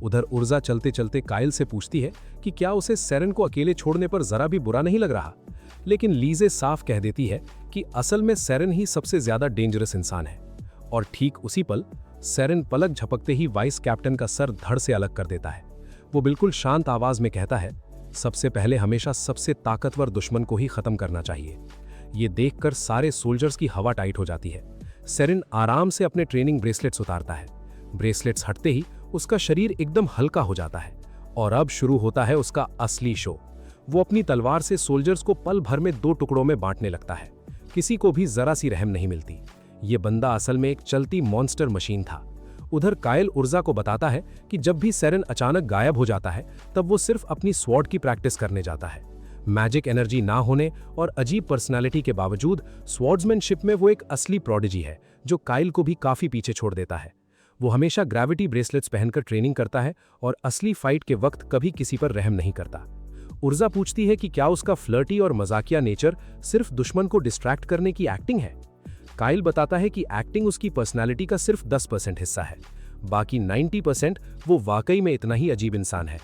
उधर उर्जा चलते चलते काइल से पूछती है कि क्या उसे सेरेन को अकेले छोड़ने पर जरा भी बुरा नहीं लग रहा, लेकिन लीजे साफ कह देती है कि असल में सेरेन ही सबसे ज्यादा डेंजरस इंसान है। और ठीक उसी पल सेरेन पलक झपकते ही वाइस कैप्टन का सर धड़ से अलग कर देता है। वो बिल्कुल शांत आवाज में कहता है, सबसे पहले हमेशा सबसे ताकतवर दुश्मन को ही खत्म करना चाहिए। ये देखकर सारे सोल्जर्स की हवा टाइट हो जाती है। सेरेन आराम से अपने ट्रेनिंग ब्रेसलेट्स उतारता है। ब्रेसलेट्स हटते ही उसका शरीर एकदम हल्का हो जाता है और अब शुरू होता है उसका असली शो। वो अपनी तलवार से सोल्जर्स को पल भर में 2 टुकड़ों में बांटने लगता है। किसी को भी जरा सी रहम नहीं मिलती। ये बंदा असल में एक चलती मॉन्स्टर मशीन था। उधर काइल उर्जा को बताता है कि जब भी सेरेन अचानक गायब हो जाता है तब वो सिर्फ अपनी स्वॉर्ड की प्रैक्टिस करने जाता है। मैजिक एनर्जी ना होने और अजीब पर्सनालिटी के बावजूद स्वॉर्ड्समैनशिप में वो एक असली प्रोडिजी है जो काइल को भी काफी पीछे छोड़ देता है। वो हमेशा ग्रेविटी ब्रेसलेट्स पहनकर ट्रेनिंग करता है और असली फाइट के वक्त कभी किसी पर रहम नहीं करता। उर्जा पूछती है कि क्या उसका फ्लर्टी और मजाकिया नेचर सिर्फ दुश्मन को डिस्ट्रैक्ट करने की एक्टिंग है। काइल बताता है कि एक्टिंग उसकी पर्सनालिटी का सिर्फ 10% हिस्सा है, बाकी 90% वो वाकई में इतना ही अजीब इंसान है।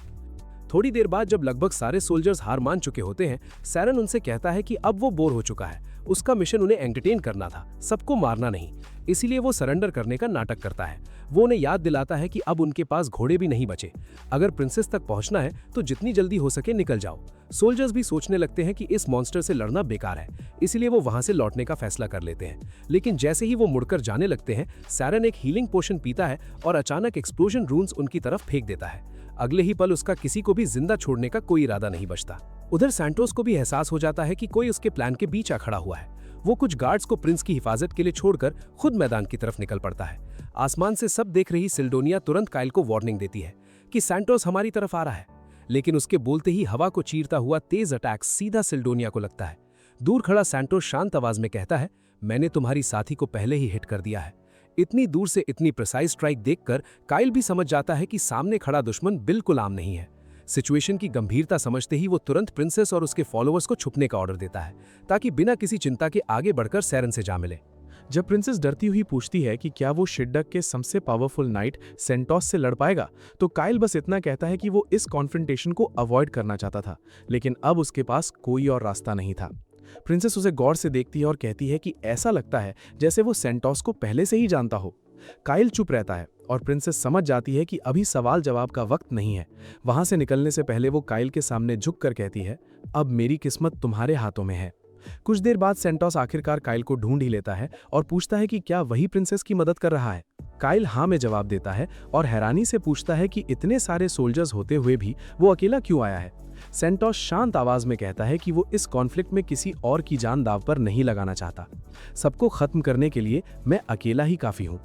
थोड़ी देर बाद जब लगभग सारे सोल्जर्स हार मान चुके होते हैं, सेरेन उनसे कहता है कि अब वो बोर हो चुका है। उसका मिशन उन्हें एंटरटेन करना था, सबको मारना नहीं। इसीलिए वो सरेंडर करने का नाटक करता है। वो उन्हें याद दिलाता है कि अब उनके पास घोड़े भी नहीं बचे। अगर प्रिंसेस तक पहुंचना है तो जितनी जल्दी हो सके निकल जाओ। सोल्जर्स भी सोचने लगते हैं कि इस मॉन्स्टर से लड़ना बेकार है, इसलिए वो वहां से लौटने का फैसला कर लेते हैं। लेकिन जैसे ही वो मुड़कर जाने लगते हैं, सेरेन एक हीलिंग पोशन पीता है और अचानक एक्सप्लोजन रून्स उनकी तरफ फेंक देता है। अगले ही पल उसका किसी को भी जिंदा छोड़ने का कोई इरादा नहीं बचता। उधर सैंटोस को भी एहसास हो जाता है कि कोई उसके प्लान के बीच आ खड़ा हुआ है। वो कुछ गार्ड्स को प्रिंस की हिफाजत के लिए छोड़कर खुद मैदान की तरफ निकल पड़ता है। आसमान से सब देख रही सिल्डोनिया तुरंत काइल को वार्निंग देती है कि सैंटोस हमारी तरफ आ रहा है, लेकिन उसके बोलते ही हवा को चीरता हुआ तेज अटैक सीधा सिल्डोनिया को लगता है। दूर खड़ा सैंटोस शांत आवाज में कहता है, मैंने तुम्हारी साथी को पहले ही हिट कर दिया है। इतनी दूर से इतनी प्रिसाइज स्ट्राइक देखकर काइल भी समझ जाता है कि सामने खड़ा दुश्मन बिल्कुल आम नहीं है। सिचुएशन की गंभीरता समझते ही वो तुरंत प्रिंसेस और उसके फॉलोअर्स को छुपने का ऑर्डर देता है ताकि बिना किसी चिंता के आगे बढ़कर सेरेन से जा मिले। जब प्रिंसेस डरती हुई पूछती है कि क्या वो शिड्डक के सबसे पावरफुल नाइट सेंटोस से लड़ पाएगा, तो काइल बस इतना कहता है कि वो इस कॉन्फ्रंटेशन को अवॉइड करना चाहता था, लेकिन अब उसके पास कोई और रास्ता नहीं था। प्रिंसेस उसे गौर से देखती है और कहती है कि ऐसा लगता है जैसे वो सेंटोस को पहले से ही जानता हो। काइल चुप रहता है और प्रिंसेस समझ जाती है कि अभी सवाल जवाब का वक्त नहीं है। वहां से निकलने से पहले वो काइल के सामने झुककर कहती है, अब मेरी किस्मत तुम्हारे हाथों में है। कुछ देर बाद सेंटोस आखिरकार काइल को ढूंढ ही लेता है और पूछता है कि क्या वही प्रिंसेस की मदद कर रहा है। काइल हाँ में जवाब देता है और हैरानी से पूछता है कि इतने सारे सोल्जर्स होते हुए भी वो अकेला क्यों आया है। सेंटोस शांत आवाज में कहता है कि वो इस कॉन्फ्लिक्ट में किसी और की जान दांव पर नहीं लगाना चाहता। सबको खत्म करने के लिए मैं अकेला ही काफी हूँ।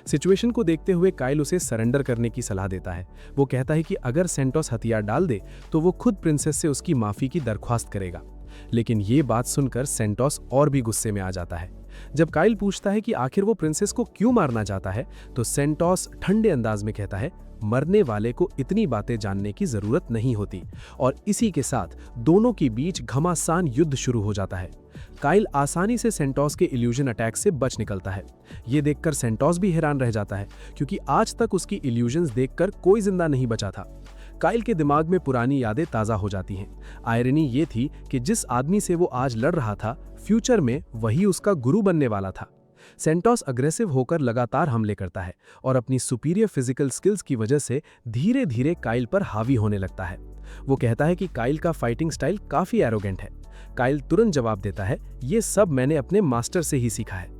सिचुएशन को देखते हुए काइल उसे सरेंडर करने की सलाह देता है। वो कहता है कि अगर सेंटोस हथियार डाल दे तो वो खुद प्रिंसेस से उसकी माफी की दरख्वास्त करेगा। लेकिन ये बात सुनकर सेंटोस और भी गुस्से में आ जाता है। जब काइल पूछता है कि आखिर वो प्रिंसेस को क्यों मारना चाहता है, तो सेंटोस ठंडे अंदाज में कहता है, मरने वाले को इतनी बातें जानने की जरूरत नहीं होती। और इसी के साथ दोनों के बीच घमासान युद्ध शुरू हो जाता है। काइल आसानी से सेंटोस के इल्यूजन अटैक से बच निकलता है। ये देखकर सेंटोस भी हैरान रह जाता है, क्योंकि आज तक उसकी इल्यूजन्स देखकर कोई जिंदा नहीं बचा था। काइल के दिमाग में पुरानी यादें ताज़ा हो जाती हैं। आयरनी ये थी कि जिस आदमी से वो आज लड़ रहा था, फ्यूचर में वही उसका गुरु बनने वाला था। सेंटोस अग्रेसिव होकर लगातार हमले करता है और अपनी सुपीरियर फिजिकल स्किल्स की वजह से धीरे धीरे काइल पर हावी होने लगता है। वो कहता है कि काइल का फाइटिंग स्टाइल काफी एरोगेंट है। काइल तुरंत जवाब देता है, ये सब मैंने अपने मास्टर से ही सीखा है।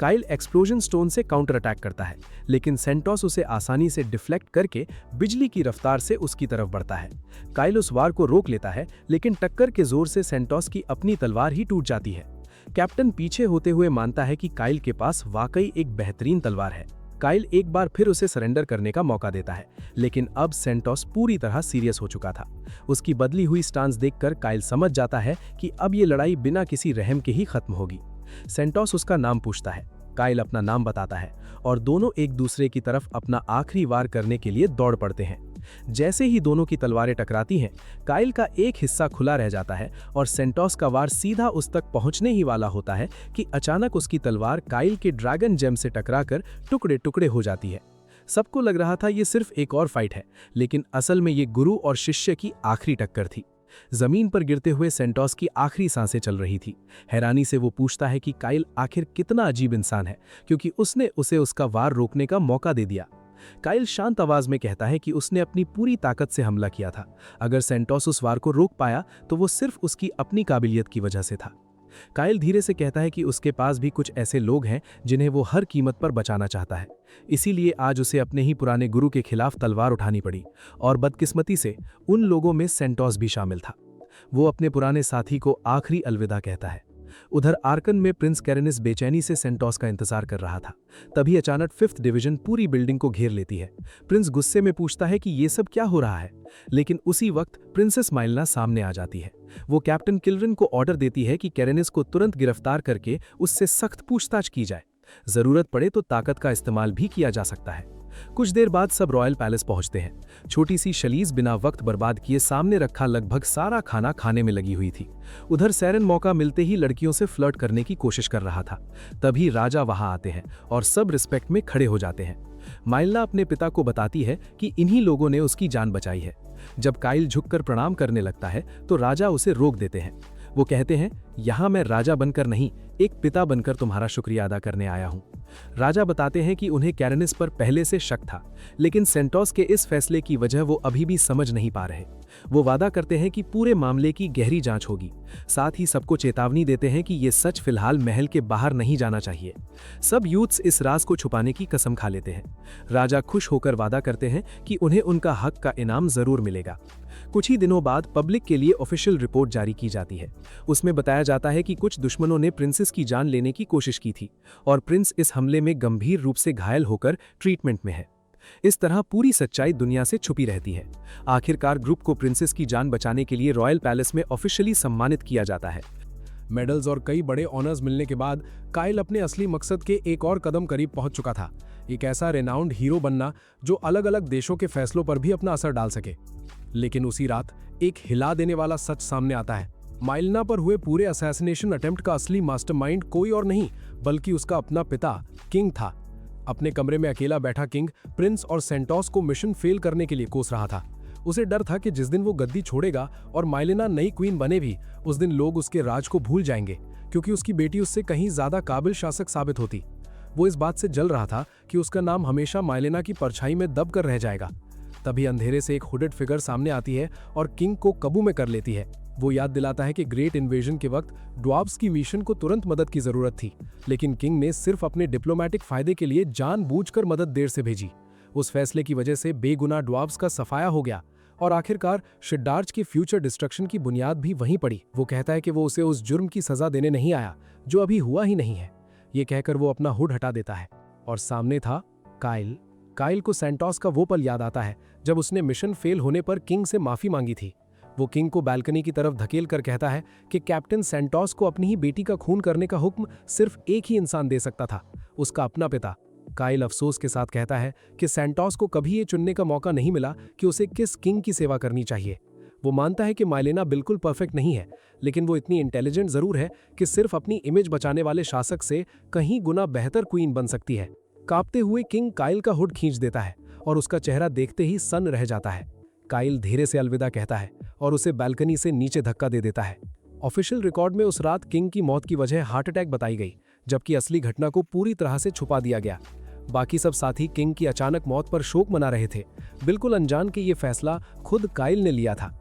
काइल एक्सप्लोजन स्टोन से काउंटर अटैक करता है, लेकिन सेंटोस उसे आसानी से डिफ्लेक्ट करके बिजली की रफ्तार से उसकी तरफ बढ़ता है। काइल उस वार को रोक लेता है, लेकिन टक्कर के जोर से सेंटोस की अपनी तलवार ही टूट जाती है। कैप्टन पीछे होते हुए मानता है कि काइल के पास वाकई एक बेहतरीन तलवार है। काइल एक बार फिर उसे सरेंडर करने का मौका देता है, लेकिन अब सेंटोस पूरी तरह सीरियस हो चुका था। उसकी बदली हुई स्टांस देखकर काइल समझ जाता है कि अब ये लड़ाई बिना किसी रहम के ही खत्म होगी। सेंटोस उसका नाम पूछता है, काइल अपना नाम बताता है और दोनों एक दूसरे की तरफ अपना आखिरी वार करने के लिए दौड़ पड़ते हैं। जैसे ही दोनों की तलवारें टकराती हैं, काइल का एक हिस्सा खुला रह जाता है और सेंटोस का वार सीधा उस तक पहुंचने ही वाला होता है कि अचानक उसकी तलवार काइल के ड्रैगन जेम से टकराकर टुकड़े टुकड़े हो जाती है। सबको लग रहा था ये सिर्फ एक और फाइट है, लेकिन असल में ये गुरु और शिष्य की आखिरी टक्कर थी। जमीन पर गिरते हुए सेंटोस की आखिरी सांसें चल रही थी। हैरानी से वो पूछता है कि काइल आखिर कितना अजीब इंसान है, क्योंकि उसने उसे उसका वार रोकने का मौका दे दिया। काइल शांत आवाज में कहता है कि उसने अपनी पूरी ताकत से हमला किया था। अगर सेंटोस उस वार को रोक पाया तो वो सिर्फ उसकी अपनी काबिलियत की वजह से था। काइल धीरे से कहता है कि उसके पास भी कुछ ऐसे लोग हैं जिन्हें वो हर कीमत पर बचाना चाहता है। इसीलिए आज उसे अपने ही पुराने गुरु के खिलाफ तलवार उठानी पड़ी, और बदकिस्मती से उन लोगों में सेंटोस भी शामिल था। वो अपने पुराने साथी को आखिरी अलविदा कहता है। उधर आर्कन में प्रिंस कैरेनिस बेचैनी से सेंटोस का इंतजार कर रहा था। तभी अचानक 5th डिवीजन पूरी बिल्डिंग को घेर लेती है। प्रिंस गुस्से में पूछता है कि ये सब क्या हो रहा है, लेकिन उसी वक्त प्रिंसेस माइलना सामने आ जाती है। वो कैप्टन किलरिन को ऑर्डर देती है कि कैरेनिस को तुरंत गिरफ्तार करके उससे सख्त पूछताछ की जाए। जरूरत पड़े तो ताकत का इस्तेमाल भी किया जा सकता है। कुछ देर बाद सब रॉयल पैलेस पहुंचते हैं। छोटी सी शलीज बिना वक्त बर्बाद किए सामने रखा लगभग सारा खाना खाने में लगी हुई थी। उधर सैरन मौका मिलते ही लड़कियों से फ्लर्ट करने की कोशिश कर रहा था। तभी राजा वहां आते हैं और सब रिस्पेक्ट में खड़े हो जाते हैं। माइलना अपने पिता को बताती है कि इन्हीं लोगों ने उसकी जान बचाई है। जब काइल झुककर प्रणाम करने लगता है तो राजा उसे रोक देते हैं। वो कहते हैं, यहाँ मैं राजा बनकर नहीं, एक पिता बनकर तुम्हारा शुक्रिया अदा करने आया हूँ। राजा बताते हैं कि उन्हें कैरेनिस पर पहले से शक था, लेकिन सेंटोस के इस फैसले की वजह वो अभी भी समझ नहीं पा रहे। वो वादा करते हैं कि पूरे मामले की गहरी जांच होगी। साथ ही सबको चेतावनी देते हैं कि ये सच फिलहाल महल के बाहर नहीं जाना चाहिए। सब यूथ्स इस राज को छुपाने की कसम खा लेते हैं। राजा खुश होकर वादा करते हैं कि उन्हें उनका हक का इनाम जरूर मिलेगा। कुछ ही दिनों बाद पब्लिक के लिए ऑफिशियल रिपोर्ट जारी की जाती है। उसमें बताया जाता है कि कुछ दुश्मनों ने प्रिंसेस की जान लेने की कोशिश की थी और प्रिंस इस हमले में गंभीर रूप से घायल होकर ट्रीटमेंट में है। इस तरह पूरी सच्चाई दुनिया से छुपी रहती है। आखिरकार ग्रुप को प्रिंसेस की जान बचाने के लिए रॉयल पैलेस में ऑफिशियली सम्मानित किया जाता है। मेडल्स और कई बड़े ऑनर्स मिलने के बाद काइल अपने असली मकसद के एक और कदम करीब पहुंच चुका था, एक ऐसा रेनाउंड हीरो बनना जो अलग अलग देशों के फैसलों पर भी अपना असर डाल सके। लेकिन उसी रात एक हिला देने वाला सच सामने आता है। माइलना पर हुए पूरे असैसिनेशन अटेम्प्ट का असली मास्टरमाइंड कोई और नहीं बल्कि उसका अपना पिता किंग था। अपने कमरे में अकेला बैठा किंग प्रिंस और सेंटोस को मिशन फेल करने के लिए कोस रहा था। उसे डर था कि जिस दिन वो गद्दी छोड़ेगा और माइलिना नई क्वीन बने भी, उस दिन लोग उसके राज को भूल जाएंगे, क्योंकि उसकी बेटी उससे कहीं ज्यादा काबिल शासक साबित होती। वो इस बात से जल रहा था कि उसका नाम हमेशा माइलिना की परछाई में दब कर रह जाएगा। तभी अंधेरे से एक हुडेड फिगर सामने आती है और किंग को काबू में कर लेती है। वो याद दिलाता है कि ग्रेट इन्वेजन के वक्त ड्वार्फ्स की मिशन को तुरंत मदद की जरूरत थी, लेकिन किंग ने सिर्फ अपने डिप्लोमेटिक फायदे के लिए जानबूझकर मदद देर से भेजी। उस फैसले की वजह से बेगुनाह ड्वार्फ्स का सफाया हो गया और आखिरकार शिड्डार्च के फ्यूचर डिस्ट्रक्शन की बुनियाद भी वहीं पड़ी। वो कहता है कि वो उसे उस जुर्म की सजा देने नहीं आया जो अभी हुआ ही नहीं है। ये कहकर वो अपना हुड हटा देता है और सामने था काइल। काइल को सेंटोस का वो पल याद आता है जब उसने मिशन फेल होने पर किंग से माफी मांगी थी। वो किंग को बालकनी की तरफ धकेल कर कहता है कि कैप्टन सेंटोस को अपनी ही बेटी का खून करने का हुक्म सिर्फ एक ही इंसान दे सकता था, उसका अपना पिता। काइल अफसोस के साथ कहता है कि सेंटोस को कभी ये चुनने का मौका नहीं मिला कि उसे किस किंग की सेवा करनी चाहिए। वो मानता है कि माइलिना बिल्कुल परफेक्ट नहीं है, लेकिन वो इतनी इंटेलिजेंट जरूर है कि सिर्फ अपनी इमेज बचाने वाले शासक से कहीं गुना बेहतर क्वीन बन सकती है। कांपते हुए किंग काइल का हुड खींच देता है और उसका चेहरा देखते ही सन्न रह जाता है। काइल धीरे से अलविदा कहता है और उसे बालकनी से नीचे धक्का दे देता है। ऑफिशियल रिकॉर्ड में उस रात किंग की मौत की वजह हार्ट अटैक बताई गई, जबकि असली घटना को पूरी तरह से छुपा दिया गया। बाकी सब साथी किंग की अचानक मौत पर शोक मना रहे थे, बिल्कुल अनजान कि ये फैसला खुद काइल ने लिया था।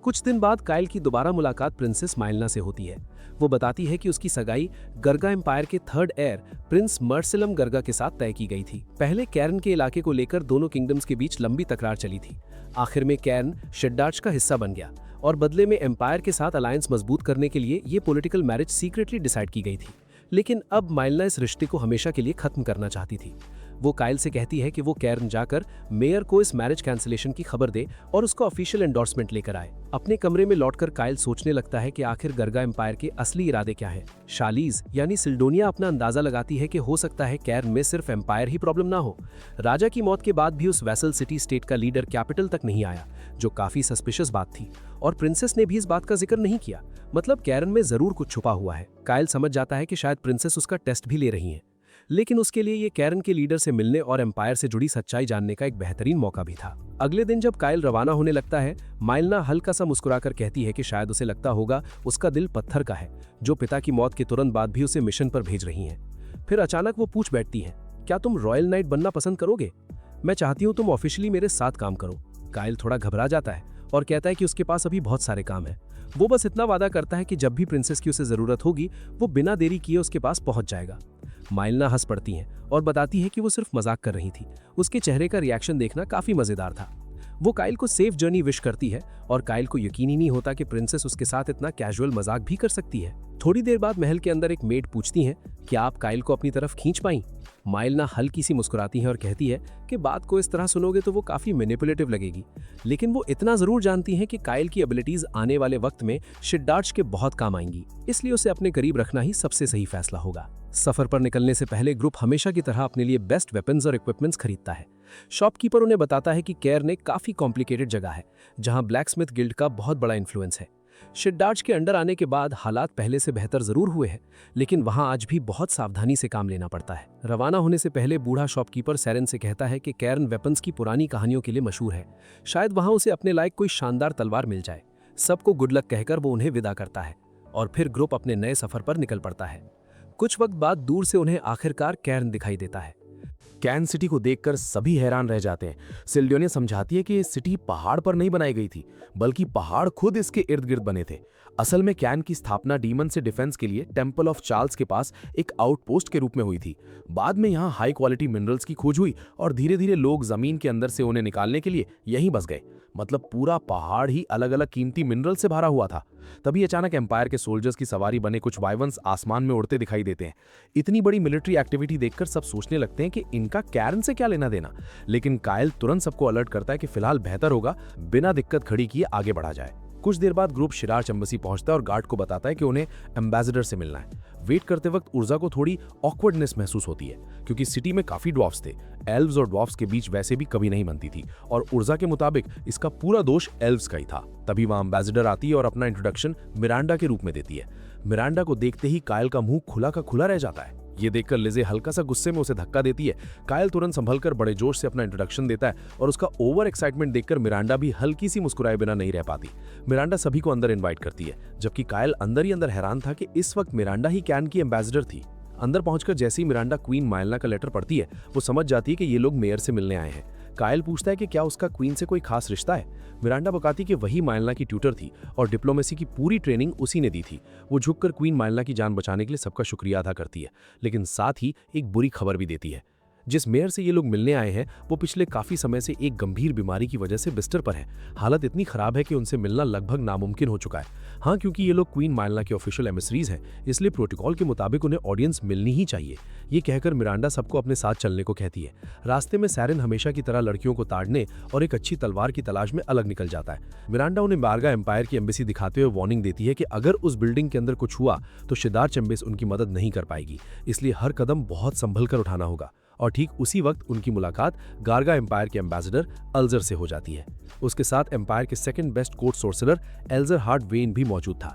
कुछ दिन बाद काइल की दोबारा मुलाकात प्रिंसेस माइलिना से होती है। वो बताती है कि उसकी सगाई गर्गा एम्पायर के 3rd हेयर प्रिंस मर्सिलम गर्गा के साथ तय की गई थी। पहले कैरन के इलाके को लेकर दोनों किंगडम्स के बीच लंबी तकरार चली थी। आखिर में कैरन शिड्डार्च का हिस्सा बन गया और बदले में एम्पायर के साथ अलायंस मजबूत करने के लिए ये पॉलिटिकल मैरिज सीक्रेटली डिसाइड की गई थी। लेकिन अब माइलिना इस रिश्ते को हमेशा के लिए खत्म करना चाहती थी। वो काइल से कहती है कि वो कैरन जाकर मेयर को इस मैरिज कैंसिलेशन की खबर दे और उसका ऑफिशियल एंडोर्समेंट लेकर आए। अपने कमरे में लौटकर काइल सोचने लगता है कि आखिर गर्गा एम्पायर के असली इरादे क्या हैं। शालीज यानी सिल्डोनिया अपना अंदाजा लगाती है कि हो सकता है कैरन में सिर्फ एम्पायर ही प्रॉब्लम ना हो। राजा की मौत के बाद भी उस वैसल सिटी स्टेट का लीडर कैपिटल तक नहीं आया, जो काफी सस्पिशियस बात थी, और प्रिंसेस ने भी इस बात का जिक्र नहीं किया। मतलब कैरन में जरूर कुछ छुपा हुआ है। काइल समझ जाता है कि शायद प्रिंसेस उसका टेस्ट भी ले रही हैं, लेकिन उसके लिए ये कैरन के लीडर से मिलने और एम्पायर से जुड़ी सच्चाई जानने का एक बेहतरीन मौका भी था। अगले दिन जब काइल रवाना होने लगता है, माइलना हल्का सा मुस्कुराकर कहती है कि शायद उसे लगता होगा उसका दिल पत्थर का है, जो पिता की मौत के तुरंत बाद भी उसे मिशन पर भेज रही हैं। फिर अचानक वो पूछ बैठती है, क्या तुम रॉयल नाइट बनना पसंद करोगे? मैं चाहती हूँ तुम ऑफिशियली मेरे साथ काम करो। काइल थोड़ा घबरा जाता है और कहता है कि उसके पास अभी बहुत सारे काम हैं। वो बस इतना वादा करता है कि जब भी प्रिंसेस की उसे जरूरत होगी वो बिना देरी किए उसके पास पहुंच जाएगा। माइलना हंस पड़ती हैं और बताती है कि वो सिर्फ मजाक कर रही थी। उसके चेहरे का रिएक्शन देखना काफी मजेदार था। वो काइल को सेफ जर्नी विश करती है और काइल को यकीन ही नहीं होता कि प्रिंसेस उसके साथ इतना कैजुअल मजाक भी कर सकती है। थोड़ी देर बाद महल के अंदर एक मेड पूछती है, क्या आप काइल को अपनी तरफ खींच पाई? माइलना हल्की सी मुस्कुराती है और कहती है कि बात को इस तरह सुनोगे तो वो काफी मैनिपुलेटिव लगेगी, लेकिन वो इतना जरूर जानती है कि काइल की एबिलिटीज आने वाले वक्त में शिड्डार्च के बहुत काम आएंगी, इसलिए उसे अपने करीब रखना ही सबसे सही फैसला होगा। सफर पर निकलने से पहले ग्रुप हमेशा की तरह अपने लिए बेस्ट वेपन्स और इक्विपमेंट्स खरीदता है। शॉपकीपर उन्हें बताता है कि कैर ने काफी कॉम्प्लिकेटेड जगह है, जहां ब्लैकस्मिथ गिल्ड का बहुत बड़ा इन्फ्लुएंस है। शिड्डार्च के अंडर आने के बाद हालात पहले से बेहतर जरूर हुए हैं, लेकिन वहां आज भी बहुत सावधानी से काम लेना पड़ता है। रवाना होने से पहले बूढ़ा शॉपकीपर सेरेन से कहता है कि कैरन वेपन्स की पुरानी कहानियों के लिए मशहूर है, शायद वहां उसे अपने लायक कोई शानदार तलवार मिल जाए। सबको गुड लक कहकर वो उन्हें विदा करता है और फिर ग्रुप अपने नए सफर पर निकल पड़ता है। कुछ वक्त बाद दूर से उन्हें आखिरकार कैरन दिखाई देता है। कैन सिटी को देखकर सभी हैरान रह जाते हैं। सिल्डोनिया समझाती है कि ये सिटी पहाड़ पर नहीं बनाई गई थी, बल्कि पहाड़ खुद इसके इर्द गिर्द बने थे। असल में कैन की स्थापना डीमन से डिफेंस के लिए टेम्पल ऑफ चार्ल्स के पास एक आउटपोस्ट के रूप में हुई थी। बाद में यहाँ हाई क्वालिटी मिनरल्स की खोज हुई और धीरे धीरे लोग जमीन के अंदर से उन्हें निकालने के लिए यहीं बस गए। मतलब पूरा पहाड़ ही अलग अलग कीमती मिनरल से भरा हुआ था। तभी अचानक एम्पायर के सोल्जर्स की सवारी बने कुछ वाइवन्स आसमान में उड़ते दिखाई देते हैं। इतनी बड़ी मिलिट्री एक्टिविटी देखकर सब सोचने लगते हैं कि इनका कैरन से क्या लेना देना, लेकिन काइल तुरंत सबको अलर्ट करता है कि फिलहाल बेहतर होगा बिना दिक्कत खड़ी किए आगे बढ़ा जाए। कुछ देर बाद ग्रुप शिरार्च एम्बेसी पहुंचता है और गार्ड को बताता है कि उन्हें एम्बेसडर से मिलना है। वेट करते वक्त उर्जा को थोड़ी ऑकवर्डनेस महसूस होती है, क्योंकि सिटी में काफी ड्वार्फ्स थे। एल्व्स और ड्वार्फ्स के बीच वैसे भी कभी नहीं बनती थी और उर्जा के मुताबिक इसका पूरा दोष एल्व्स का ही था। तभी वहां एम्बेसडर आती है और अपना इंट्रोडक्शन मिरांडा के रूप में देती है। मिरांडा को देखते ही काइल का मुंह खुला का खुला रह जाता है। ये देखकर लिजे हल्का सा गुस्से में उसे धक्का देती है। काइल तुरंत संभलकर बड़े जोश से अपना इंट्रोडक्शन देता है और उसका ओवर एक्साइटमेंट देखकर मिरांडा भी हल्की सी मुस्कुराए बिना नहीं रह पाती। मिरांडा सभी को अंदर इनवाइट करती है, जबकि काइल अंदर ही अंदर हैरान था कि इस वक्त मिरांडा ही कैन की एम्बेसडर थी। अंदर पहुंचकर जैसे ही मिरांडा क्वीन माइलना का लेटर पढ़ती है, वो समझ जाती है कि ये लोग मेयर से मिलने आए हैं। काइल पूछता है कि क्या उसका क्वीन से कोई खास रिश्ता है। मिरांडा बताती कि वही माइलना की ट्यूटर थी और डिप्लोमेसी की पूरी ट्रेनिंग उसी ने दी थी। वो झुककर क्वीन माइलना की जान बचाने के लिए सबका शुक्रिया अदा करती है, लेकिन साथ ही एक बुरी खबर भी देती है। जिस मेयर से ये लोग मिलने आए हैं वो पिछले काफी समय से एक गंभीर बीमारी की वजह से बिस्तर पर है। हालत इतनी खराब है कि उनसे मिलना लगभग नामुमकिन हो चुका है। हाँ, क्योंकि ये लोग क्वीन माइलना के ऑफिशियल एमिसरीज हैं, इसलिए प्रोटोकॉल के मुताबिक उन्हें ऑडियंस मिलनी ही चाहिए। ये कहकर मिरांडा सबको अपने साथ चलने को कहती है। रास्ते में सैरन हमेशा की तरह लड़कियों को ताड़ने और एक अच्छी तलवार की तलाश में अलग निकल जाता है। मिरांडा उन्हें बारगा एम्पायर की एम्बेसी दिखाते हुए वार्निंग देती है कि अगर उस बिल्डिंग के अंदर कुछ हुआ तो शिदार्च एम्बेसी उनकी मदद नहीं कर पाएगी, इसलिए हर कदम बहुत संभल कर उठाना होगा। और ठीक उसी वक्त उनकी मुलाकात गार्गा एम्पायर के एम्बेसडर अल्जर से हो जाती है। उसके साथ एम्पायर के सेकंड बेस्ट कोर्ट सोर्सरर एल्जर हार्ट वेन भी मौजूद था।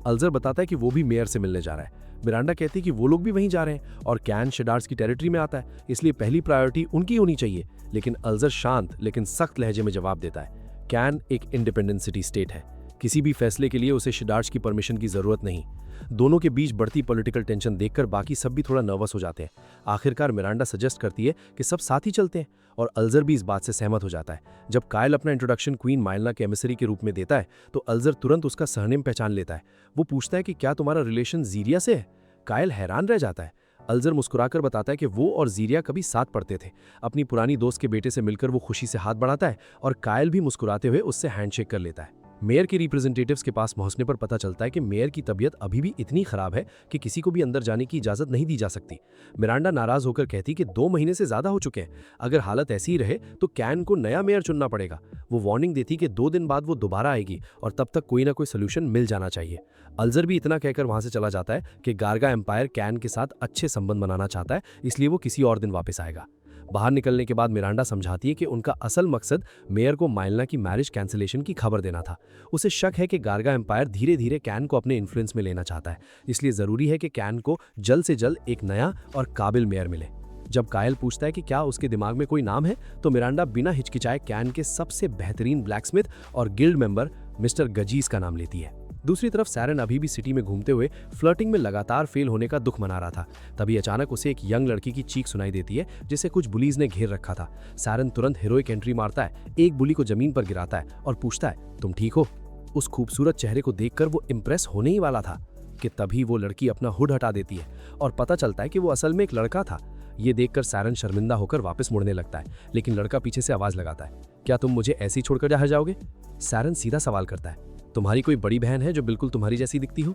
अल्जर बताता है कि वो भी मेयर से मिलने जा रहा है। मिरांडा कहती है कि वो लोग भी वहीं जा रहे हैं और कैन शिडार्स की टेरिटरी में आता है, इसलिए पहली प्रायोरिटी उनकी होनी चाहिए। लेकिन अल्जर शांत लेकिन सख्त लहजे में जवाब देता है, कैन एक इंडिपेंडेंट सिटी स्टेट है, किसी भी फैसले के लिए उसे शिडार्च की परमिशन की जरूरत नहीं। दोनों के बीच बढ़ती पॉलिटिकल टेंशन देखकर बाकी सब भी थोड़ा नर्वस हो जाते हैं। आखिरकार मिरांडा सजेस्ट करती है कि सब साथ ही चलते हैं और अल्जर भी इस बात से सहमत हो जाता है। जब काइल अपना इंट्रोडक्शन क्वीन माइलना के एमिसरी के रूप में देता है तो अल्जर तुरंत उसका सरनेम पहचान लेता है। वो पूछता है कि क्या तुम्हारा रिलेशन जीरिया से है? काइल हैरान रह जाता है। अल्जर मुस्कुराकर बताता है कि वो और जीरिया कभी साथ पढ़ते थे। अपनी पुरानी दोस्त के बेटे से मिलकर वो खुशी से हाथ बढ़ाता है और काइल भी मुस्कुराते हुए उससे हैंडशेक कर लेता है। मेयर के रिप्रेजेंटेटिव्स के पास पहुंचने पर पता चलता है कि मेयर की तबीयत अभी भी इतनी खराब है कि किसी को भी अंदर जाने की इजाजत नहीं दी जा सकती। मिरांडा नाराज होकर कहती कि 2 महीने से ज्यादा हो चुके हैं, अगर हालत ऐसी ही रहे तो कैन को नया मेयर चुनना पड़ेगा। वो वार्निंग देती कि 2 दिन बाद वो दोबारा आएगी और तब तक कोई ना कोई सोल्यूशन मिल जाना चाहिए। अल्जर भी इतना कहकर वहां से चला जाता है कि गार्गा एम्पायर कैन के साथ अच्छे संबंध बनाना चाहता है, इसलिए वो किसी और दिन वापस आएगा। बाहर निकलने के बाद मिरांडा समझाती है कि उनका असल मकसद मेयर को माइलना की मैरिज कैंसिलेशन की खबर देना था। उसे शक है कि गार्गा एम्पायर धीरे धीरे कैन को अपने इन्फ्लुएंस में लेना चाहता है, इसलिए जरूरी है कि कैन को जल्द से जल्द एक नया और काबिल मेयर मिले। जब कायल पूछता है कि क्या उसके दिमाग में कोई नाम है, तो मिरांडा बिना हिचकिचाए कैन के सबसे बेहतरीन ब्लैकस्मिथ और गिल्ड मेंबर मिस्टर गजीज का नाम लेती है। दूसरी तरफ सैरन अभी भी सिटी में घूमते हुए फ्लर्टिंग में लगातार फेल होने का दुख मना रहा था। तभी अचानक उसे एक यंग लड़की की चीख सुनाई देती है जिसे कुछ बुलीज ने घेर रखा था। सैरन तुरंत हीरोइक एंट्री मारता है, एक बुली को जमीन पर गिराता है और पूछता है, तुम ठीक हो? उस खूबसूरत चेहरे को देखकर वो इम्प्रेस होने ही वाला था कि तभी वो लड़की अपना हुड हटा देती है और पता चलता है कि वो असल में एक लड़का था। ये देखकर सैरन शर्मिंदा होकर वापस मुड़ने लगता है, लेकिन लड़का पीछे से आवाज लगाता है, क्या तुम मुझे ऐसे ही छोड़कर बाहर जाओगे? सैरन सीधा सवाल करता है, तुम्हारी कोई बड़ी बहन है जो बिल्कुल तुम्हारी जैसी दिखती हो?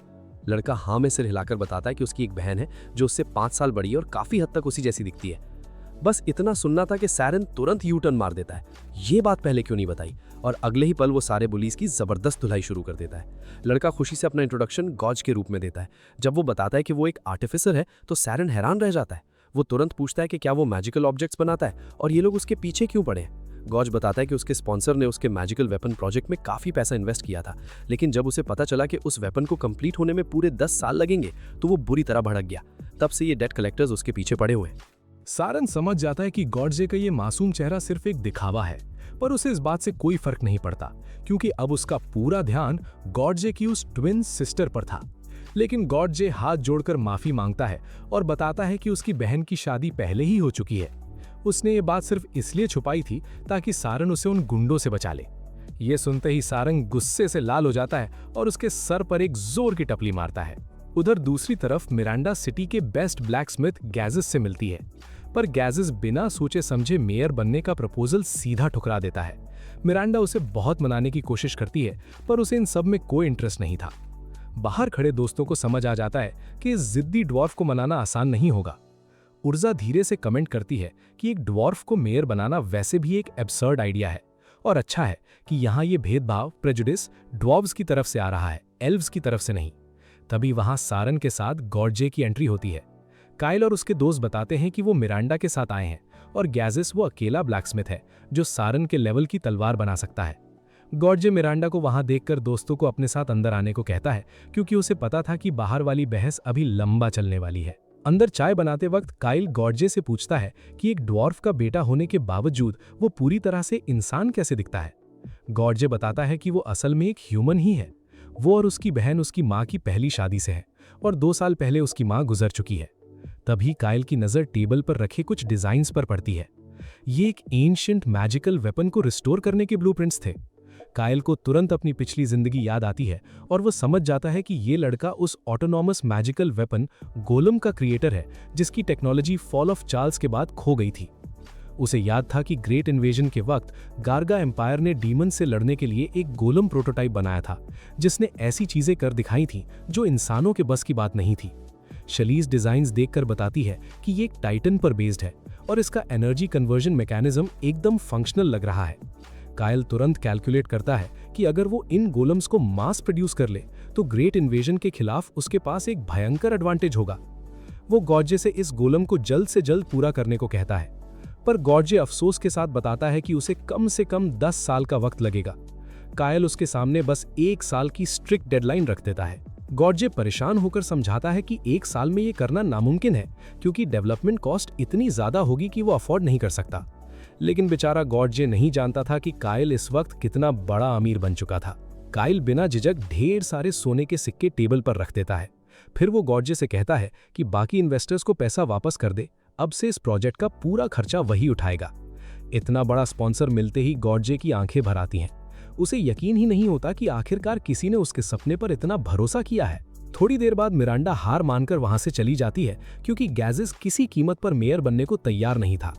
लड़का हाँ में सिर हिलाकर बताता है कि उसकी एक बहन है जो उससे 5 साल बड़ी है और काफी हद तक उसी जैसी दिखती है। बस इतना सुनना था कि सैरन तुरंत यू टर्न मार देता है, ये बात पहले क्यों नहीं बताई, और अगले ही पल वो सारे बुलीज की जबरदस्त धुलाई शुरू कर देता है। लड़का खुशी से अपना इंट्रोडक्शन गॉज के रूप में देता है। जब वो बताता है कि वो एक आर्टिफिसर है तो सैरन हैरान रह जाता है। वो तुरंत पूछता है कि क्या वो मैजिकल ऑब्जेक्ट्स बनाता है और ये लोग उसके पीछे क्यों पड़े हैं। गॉज बताता है कि उसके स्पॉन्सर ने उसके मैजिकल वेपन प्रोजेक्ट में काफी पैसा इन्वेस्ट किया था, लेकिन जब उसे पता चला कि उस वेपन को कंप्लीट होने में पूरे 10 साल लगेंगे तो वो बुरी तरह भड़क गया। तब से ये डेट कलेक्टर्स उसके पीछे पड़े हुए हैं। सारन समझ जाता है कि गॉडजे का ये मासूम चेहरा सिर्फ एक दिखावा है, पर उसे इस बात से कोई फर्क नहीं पड़ता क्योंकि अब उसका पूरा ध्यान गॉडजे की उस ट्विन सिस्टर पर था। लेकिन गॉडजे हाथ जोड़कर माफी मांगता है और बताता है कि उसकी बहन की शादी पहले ही हो चुकी है। उसने ये बात सिर्फ इसलिए छुपाई थी ताकि सारन उसे उन गुंडों से बचा ले। ये सुनते ही सारंग गुस्से से लाल हो जाता है और उसके सर पर एक जोर की टपली मारता है। उधर दूसरी तरफ मिरांडा सिटी के बेस्ट ब्लैकस्मिथ गैजेस से मिलती है, पर गैजेस बिना सोचे समझे मेयर बनने का प्रपोजल सीधा ठुकरा देता है। मिरांडा उसे बहुत मनाने की कोशिश करती है, पर उसे इन सब में कोई इंटरेस्ट नहीं था। बाहर खड़े दोस्तों को समझ आ जाता है कि इस जिद्दी ड्वार्फ को मनाना आसान नहीं होगा। उर्जा धीरे से कमेंट करती है कि एक ड्वार्फ को मेयर बनाना वैसे भी एक एब्सर्ड आइडिया है और अच्छा है कि यहाँ ये भेदभाव प्रेजुडिस ड्वार्व्स की तरफ से आ रहा है, एल्व्स की तरफ से नहीं। तभी वहां सारन के साथ गॉडजे की एंट्री होती है। काइल और उसके दोस्त बताते हैं कि वो मिरांडा के साथ आए हैं और गैजेस वो अकेला ब्लैकस्मिथ है जो सारन के लेवल की तलवार बना सकता है। गॉडजे मिरांडा को वहां देखकर दोस्तों को अपने साथ अंदर आने को कहता है क्योंकि उसे पता था कि बाहर वाली बहस अभी लंबा चलने वाली है। अंदर चाय बनाते वक्त काइल गॉडजे से पूछता है कि एक ड्वार्फ का बेटा होने के बावजूद वो पूरी तरह से इंसान कैसे दिखता है। गॉडजे बताता है कि वो असल में एक ह्यूमन ही है। वो और उसकी बहन उसकी माँ की पहली शादी से है और 2 साल पहले उसकी माँ गुजर चुकी है। तभी काइल की नजर टेबल पर रखे कुछ डिजाइन्स पर पड़ती है। ये एक एंशिएंट मैजिकल वेपन को रिस्टोर करने के ब्लूप्रिंट्स थे। काइल को तुरंत अपनी पिछली जिंदगी याद आती है और वो समझ जाता है कि ये लड़का उस ऑटोनॉमस मैजिकल वेपन गोलम का क्रिएटर है जिसकी टेक्नोलॉजी फॉल ऑफ चार्ल्स के बाद खो गई थी। उसे याद था कि ग्रेट इन्वेजन के वक्त गार्गा एम्पायर ने डीमन से लड़ने के लिए एक गोलम प्रोटोटाइप बनाया था जिसने ऐसी चीजें कर दिखाई थी जो इंसानों के बस की बात नहीं थी। शलीज डिजाइन्स देखकर बताती है कि ये एक टाइटन पर बेस्ड है और इसका एनर्जी कन्वर्जन मैकेनिज्म एकदम फंक्शनल लग रहा है। काइल तुरंत कैलकुलेट करता है कि अगर वो इन गोलम्स को मास प्रोड्यूस कर ले तो ग्रेट इन्वेजन के खिलाफ उसके पास एक भयंकर एडवांटेज होगा। वो गॉडजे से इस गोलम को जल्द से जल्द पूरा करने को कहता है, पर गॉडजे अफसोस के साथ बताता है कि उसे कम से कम 10 साल का वक्त लगेगा। काइल उसके सामने बस 1 साल की स्ट्रिक्ट डेडलाइन रख देता है। गॉडजे परेशान होकर समझाता है कि 1 साल में ये करना नामुमकिन है क्योंकि डेवलपमेंट कॉस्ट इतनी ज्यादा होगी कि वो अफोर्ड नहीं कर सकता। लेकिन बेचारा गॉडजे नहीं जानता था कि काइल इस वक्त कितना बड़ा अमीर बन चुका था। काइल बिना झिझक ढेर सारे सोने के सिक्के टेबल पर रख देता है। फिर वो गॉडजे से कहता है कि बाकी इन्वेस्टर्स को पैसा वापस कर दे, अब से इस प्रोजेक्ट का पूरा खर्चा वही उठाएगा। इतना बड़ा स्पॉन्सर मिलते ही गॉडजे की आंखें भर आती हैं। उसे यकीन ही नहीं होता कि आखिरकार किसी ने उसके सपने पर इतना भरोसा किया है। थोड़ी देर बाद मिरांडा हार मानकर वहां से चली जाती है क्योंकि गैजेस किसी कीमत पर मेयर बनने को तैयार नहीं था।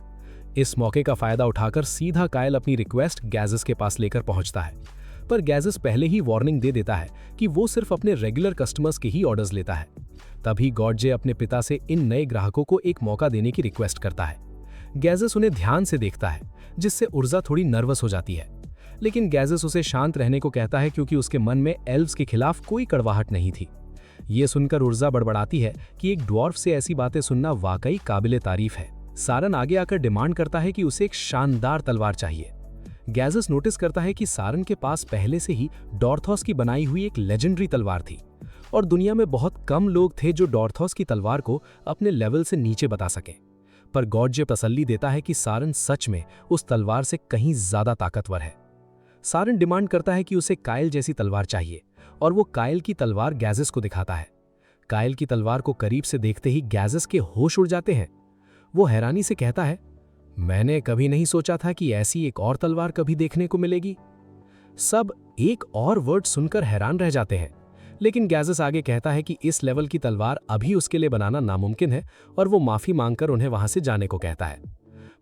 इस मौके का फायदा उठाकर सीधा काइल अपनी रिक्वेस्ट गैजेस के पास लेकर पहुंचता है, पर गैजेस पहले ही वार्निंग दे देता है कि वो सिर्फ अपने रेगुलर कस्टमर्स के ही ऑर्डर्स लेता है। तभी गॉडजे अपने पिता से इन नए ग्राहकों को एक मौका देने की रिक्वेस्ट करता है। गैजेस उन्हें ध्यान से देखता है, जिससे उर्जा थोड़ी नर्वस हो जाती है, लेकिन गैजेस उसे शांत रहने को कहता है क्योंकि उसके मन में एल्व्स के खिलाफ कोई कड़वाहट नहीं थी। ये सुनकर उर्जा बड़बड़ाती है कि एक ड्वार्फ से ऐसी बातें सुनना वाकई काबिले तारीफ है। सारन आगे आकर डिमांड करता है कि उसे एक शानदार तलवार चाहिए। गैजेस नोटिस करता है कि सारन के पास पहले से ही डॉर्थॉस की बनाई हुई एक लेजेंडरी तलवार थी और दुनिया में बहुत कम लोग थे जो डॉर्थॉस की तलवार को अपने लेवल से नीचे बता सके। पर गॉडजे तसल्ली देता है कि सारन सच में उस तलवार से कहीं ज्यादा ताकतवर है। सारन डिमांड करता है कि उसे कायल जैसी तलवार चाहिए और वो कायल की तलवार गैजेस को दिखाता है। कायल की तलवार को करीब से देखते ही गैजेस के होश उड़ जाते हैं। वो हैरानी से कहता है, मैंने कभी नहीं सोचा था कि ऐसी एक और तलवार कभी देखने को मिलेगी। सब एक और वर्ड सुनकर हैरान रह जाते हैं, लेकिन गैजेस आगे कहता है कि इस लेवल की तलवार अभी उसके लिए बनाना नामुमकिन है और वो माफी मांगकर उन्हें वहां से जाने को कहता है।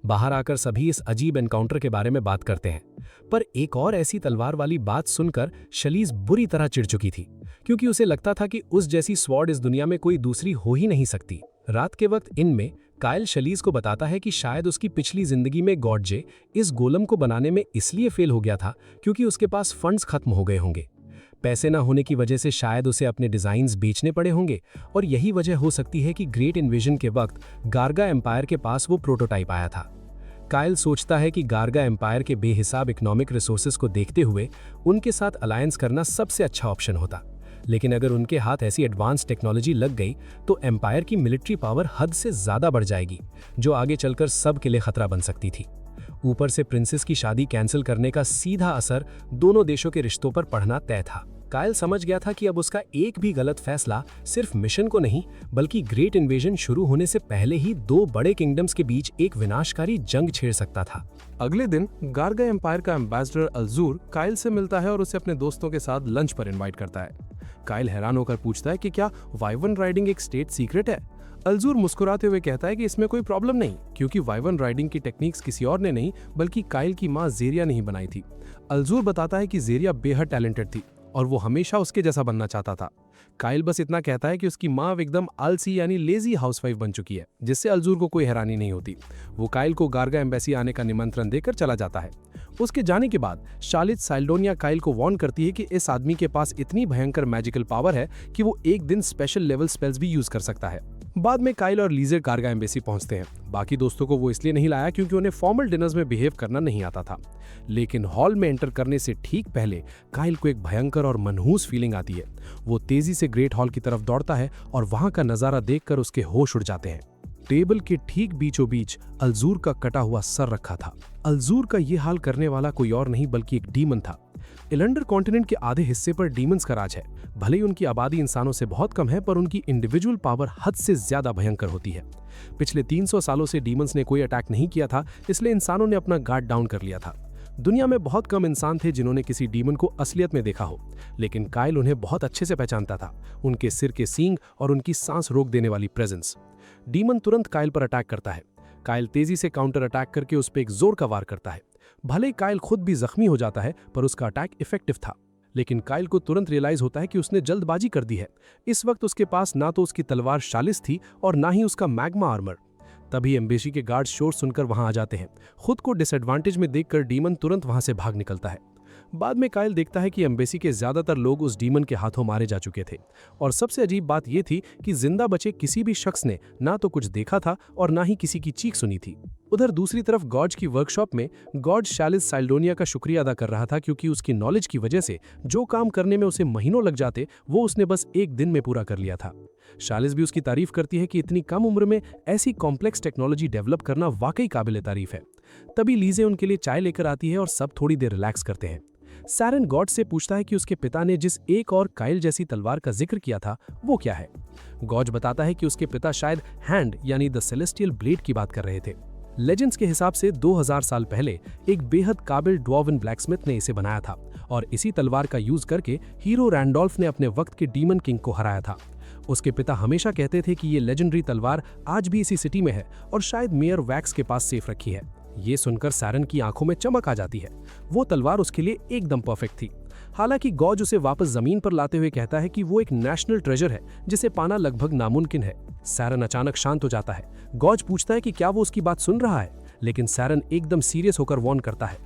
बाहर आकर सभी इस अजीब एनकाउंटर के बारे में बात करते हैं, पर एक और ऐसी तलवार वाली बात सुनकर शलीज बुरी तरह चिढ़ चुकी थी, क्योंकि उसे लगता था कि उस जैसी स्वॉर्ड इस दुनिया में कोई दूसरी हो ही नहीं सकती। रात के वक्त इनमें कायल शलीज को बताता है कि शायद उसकी पिछली जिंदगी में गॉडजे इस गोलम को बनाने में इसलिए फेल हो गया था क्योंकि उसके पास फंड्स खत्म हो गए होंगे। पैसे ना होने की वजह से शायद उसे अपने डिजाइन्स बेचने पड़े होंगे और यही वजह हो सकती है कि ग्रेट इन्वेजन के वक्त गार्गा एम्पायर के पास वो प्रोटोटाइप आया था। कायल सोचता है कि गार्गा एम्पायर के बेहिसाब इकोनॉमिक रिसोर्सेज को देखते हुए उनके साथ अलायंस करना सबसे अच्छा ऑप्शन होता, लेकिन अगर उनके हाथ ऐसी एडवांस टेक्नोलॉजी लग गई तो एम्पायर की मिलिट्री पावर हद से ज्यादा बढ़ जाएगी, जो आगे चलकर सबके लिए खतरा बन सकती थी। ऊपर से प्रिंसेस की शादी कैंसिल करने का सीधा असर दोनों देशों के रिश्तों पर पड़ना तय था। कायल समझ गया था कि अब उसका एक भी गलत फैसला सिर्फ मिशन को नहीं बल्कि ग्रेट इन्वेजन शुरू होने से पहले ही दो बड़े किंगडम्स के बीच एक विनाशकारी जंग छेड़ सकता था। अगले दिन गार्गा एम्पायर का एम्बेसडर अल्जूर कायल से मिलता है और उसे अपने दोस्तों के साथ लंच पर इनवाइट करता है। कायल हैरान होकर पूछता है कि क्या वाइवन राइडिंग एक स्टेट सीक्रेट है। अल्जूर मुस्कुराते हुए कहता है कि इसमें कोई प्रॉब्लम नहीं, क्योंकि वाइवन राइडिंग की टेक्निक्स किसी और ने नहीं बल्कि कायल की मां जेरिया ने ही बनाई थी। अल्जूर बताता है कि जेरिया बेहद टैलेंटेड थी और वो हमेशा उसके जैसा बनना चाहता था। कायल बस इतना कहता है कि उसकी माँ एकदम आलसी यानी लेजी हाउसवाइफ बन चुकी है, जिससे अल्जूर को कोई हैरानी नहीं होती। वो कायल को गार्गा एम्बेसी आने का निमंत्रण देकर चला जाता है। उसके जाने के बाद शालिद साइल्डोनिया कायल को वार्न करती है कि इस आदमी के पास इतनी भयंकर मैजिकल पावर है कि वो एक दिन स्पेशल लेवल स्पेल्स भी यूज कर सकता है। बाद में कायल और लीजर गार्गा एम्बेसी पहुंचते हैं। बाकी दोस्तों को वो इसलिए नहीं लाया क्योंकि उन्हें फॉर्मल डिनर्स में बिहेव करना नहीं आता था, लेकिन हॉल में एंटर करने से ठीक पहले कायल को एक भयंकर और मनहूस फीलिंग आती है। वो तेजी से ग्रेट हॉल की तरफ दौड़ता है और वहां का नजारा देखकर उसके होश उड़ जाते हैं। टेबल के ठीक बीचों बीच अल्जूर का कटा हुआ सर रखा था। अल्जूर का ये हाल करने वाला कोई और नहीं बल्कि एक डीमन था। इलंडर कॉन्टिनेंट के आधे हिस्से पर डीमंस का राज है। भले ही उनकी आबादी इंसानों से बहुत कम है, पर उनकी इंडिविजुअल पावर हद से ज्यादा भयंकर होती है। पिछले 300 सालों से डीमंस ने कोई अटैक नहीं किया था, इसलिए इंसानों ने अपना गार्ड डाउन कर लिया था। दुनिया में बहुत कम इंसान थे जिन्होंने किसी डीमन को असलियत में देखा हो, लेकिन कायल उन्हें बहुत अच्छे से पहचानता था। उनके सिर के सींग और उनकी सांस रोक देने वाली प्रेजेंस। डीमन तुरंत कायल पर अटैक करता है। कायल तेजी से काउंटर अटैक करके उस पर एक जोर का वार करता है। भले कायल खुद भी जख्मी हो जाता है, पर उसका अटैक इफेक्टिव था। लेकिन कायल को तुरंत रियलाइज होता है कि उसने जल्दबाजी कर दी है। इस वक्त उसके पास ना तो उसकी तलवार शालिस थी और ना ही उसका मैग्मा आर्मर। तभी एम्बेसी के गार्ड शोर सुनकर वहां आ जाते हैं। खुद को डिसएडवांटेज में देखकर डीमन तुरंत वहां से भाग निकलता है। बाद में कायल देखता है कि एम्बेसी के ज्यादातर लोग उस डीमन के हाथों मारे जा चुके थे, और सबसे अजीब बात यह थी कि जिंदा बचे किसी भी शख्स ने ना तो कुछ देखा था और ना ही किसी की चीख सुनी थी। उधर दूसरी तरफ गॉर्ज की वर्कशॉप में गॉर्ज शालिद साइल्डोनिया का शुक्रिया अदा कर रहा था, क्योंकि उसकी नॉलेज की वजह से जो काम करने में उसे महीनों लग जाते वो उसने बस एक दिन में पूरा कर लिया था। शालिस भी उसकी तारीफ करती है कि इतनी कम उम्र में ऐसी कॉम्प्लेक्स टेक्नोलॉजी डेवलप करना वाकई काबिल तारीफ है। तभी लीजे उनके लिए चाय लेकर आती है और सब थोड़ी देर रिलैक्स करते हैं। सारन गॉड से पूछता है कि उसके पिता ने जिस एक और कायल जैसी तलवार का जिक्र किया था वो क्या है। गॉज बताता है कि उसके पिता शायद हैंड यानी द सेलेस्टियल ब्लेड की बात कर रहे थे। लेजेंड्स के हिसाब से 2000 साल पहले एक बेहद काबिल ड्वार्वन ब्लैकस्मिथ ने इसे बनाया था, और इसी तलवार का यूज करके हीरो रैंडोल्फ ने अपने वक्त के डीमन किंग को हराया था। उसके पिता हमेशा कहते थे कि ये लेजेंडरी तलवार आज भी इसी सिटी में है और शायद मेयर वैक्स के पास सेफ रखी है। ये सुनकर सारन की आंखों में चमक आ जाती है। वो तलवार उसके लिए एकदम परफेक्ट थी। हालांकि गॉज उसे वापस जमीन पर लाते हुए कहता है कि वो एक नेशनल ट्रेजर है जिसे पाना लगभग नामुमकिन है। सैरन अचानक शांत हो जाता है। गॉज पूछता है कि क्या वो उसकी बात सुन रहा है, लेकिन सैरन एकदम सीरियस होकर वार्न करता है।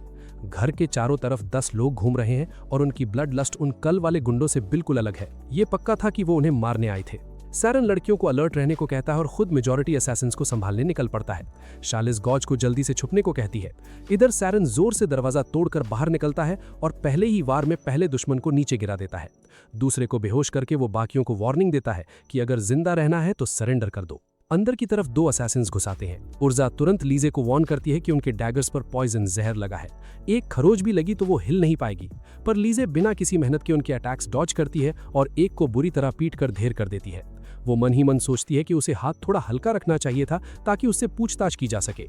घर के चारों तरफ 10 लोग घूम रहे हैं और उनकी ब्लड लस्ट उन कल वाले गुंडों से बिल्कुल अलग है। ये पक्का था कि वो उन्हें मारने आए थे। सैरन लड़कियों को अलर्ट रहने को कहता है और खुद मेजॉरिटी असैसिन्स को संभालने निकल पड़ता है। शालिस गॉज को जल्दी से छुपने को कहती है। इधर सैरन जोर से दरवाजा तोड़कर बाहर निकलता है और पहले ही वार में पहले दुश्मन को नीचे गिरा देता है। दूसरे को बेहोश करके वो बाकियों को वार्निंग देता है कि अगर जिंदा रहना है तो सरेंडर कर दो। अंदर की तरफ 2 असैसिन्स घुसाते हैं। उर्जा तुरंत लीजे को वार्न करती है कि उनके डैगर्स पर पॉइजन जहर लगा है। एक खरोच भी लगी तो वो हिल नहीं पाएगी, पर लीजे बिना किसी मेहनत के उनके अटैक्स डॉज करती है और एक को बुरी तरह पीट कर ढेर कर देती है। वो मन ही मन सोचती है कि उसे हाथ थोड़ा हल्का रखना चाहिए था ताकि उससे पूछताछ की जा सके।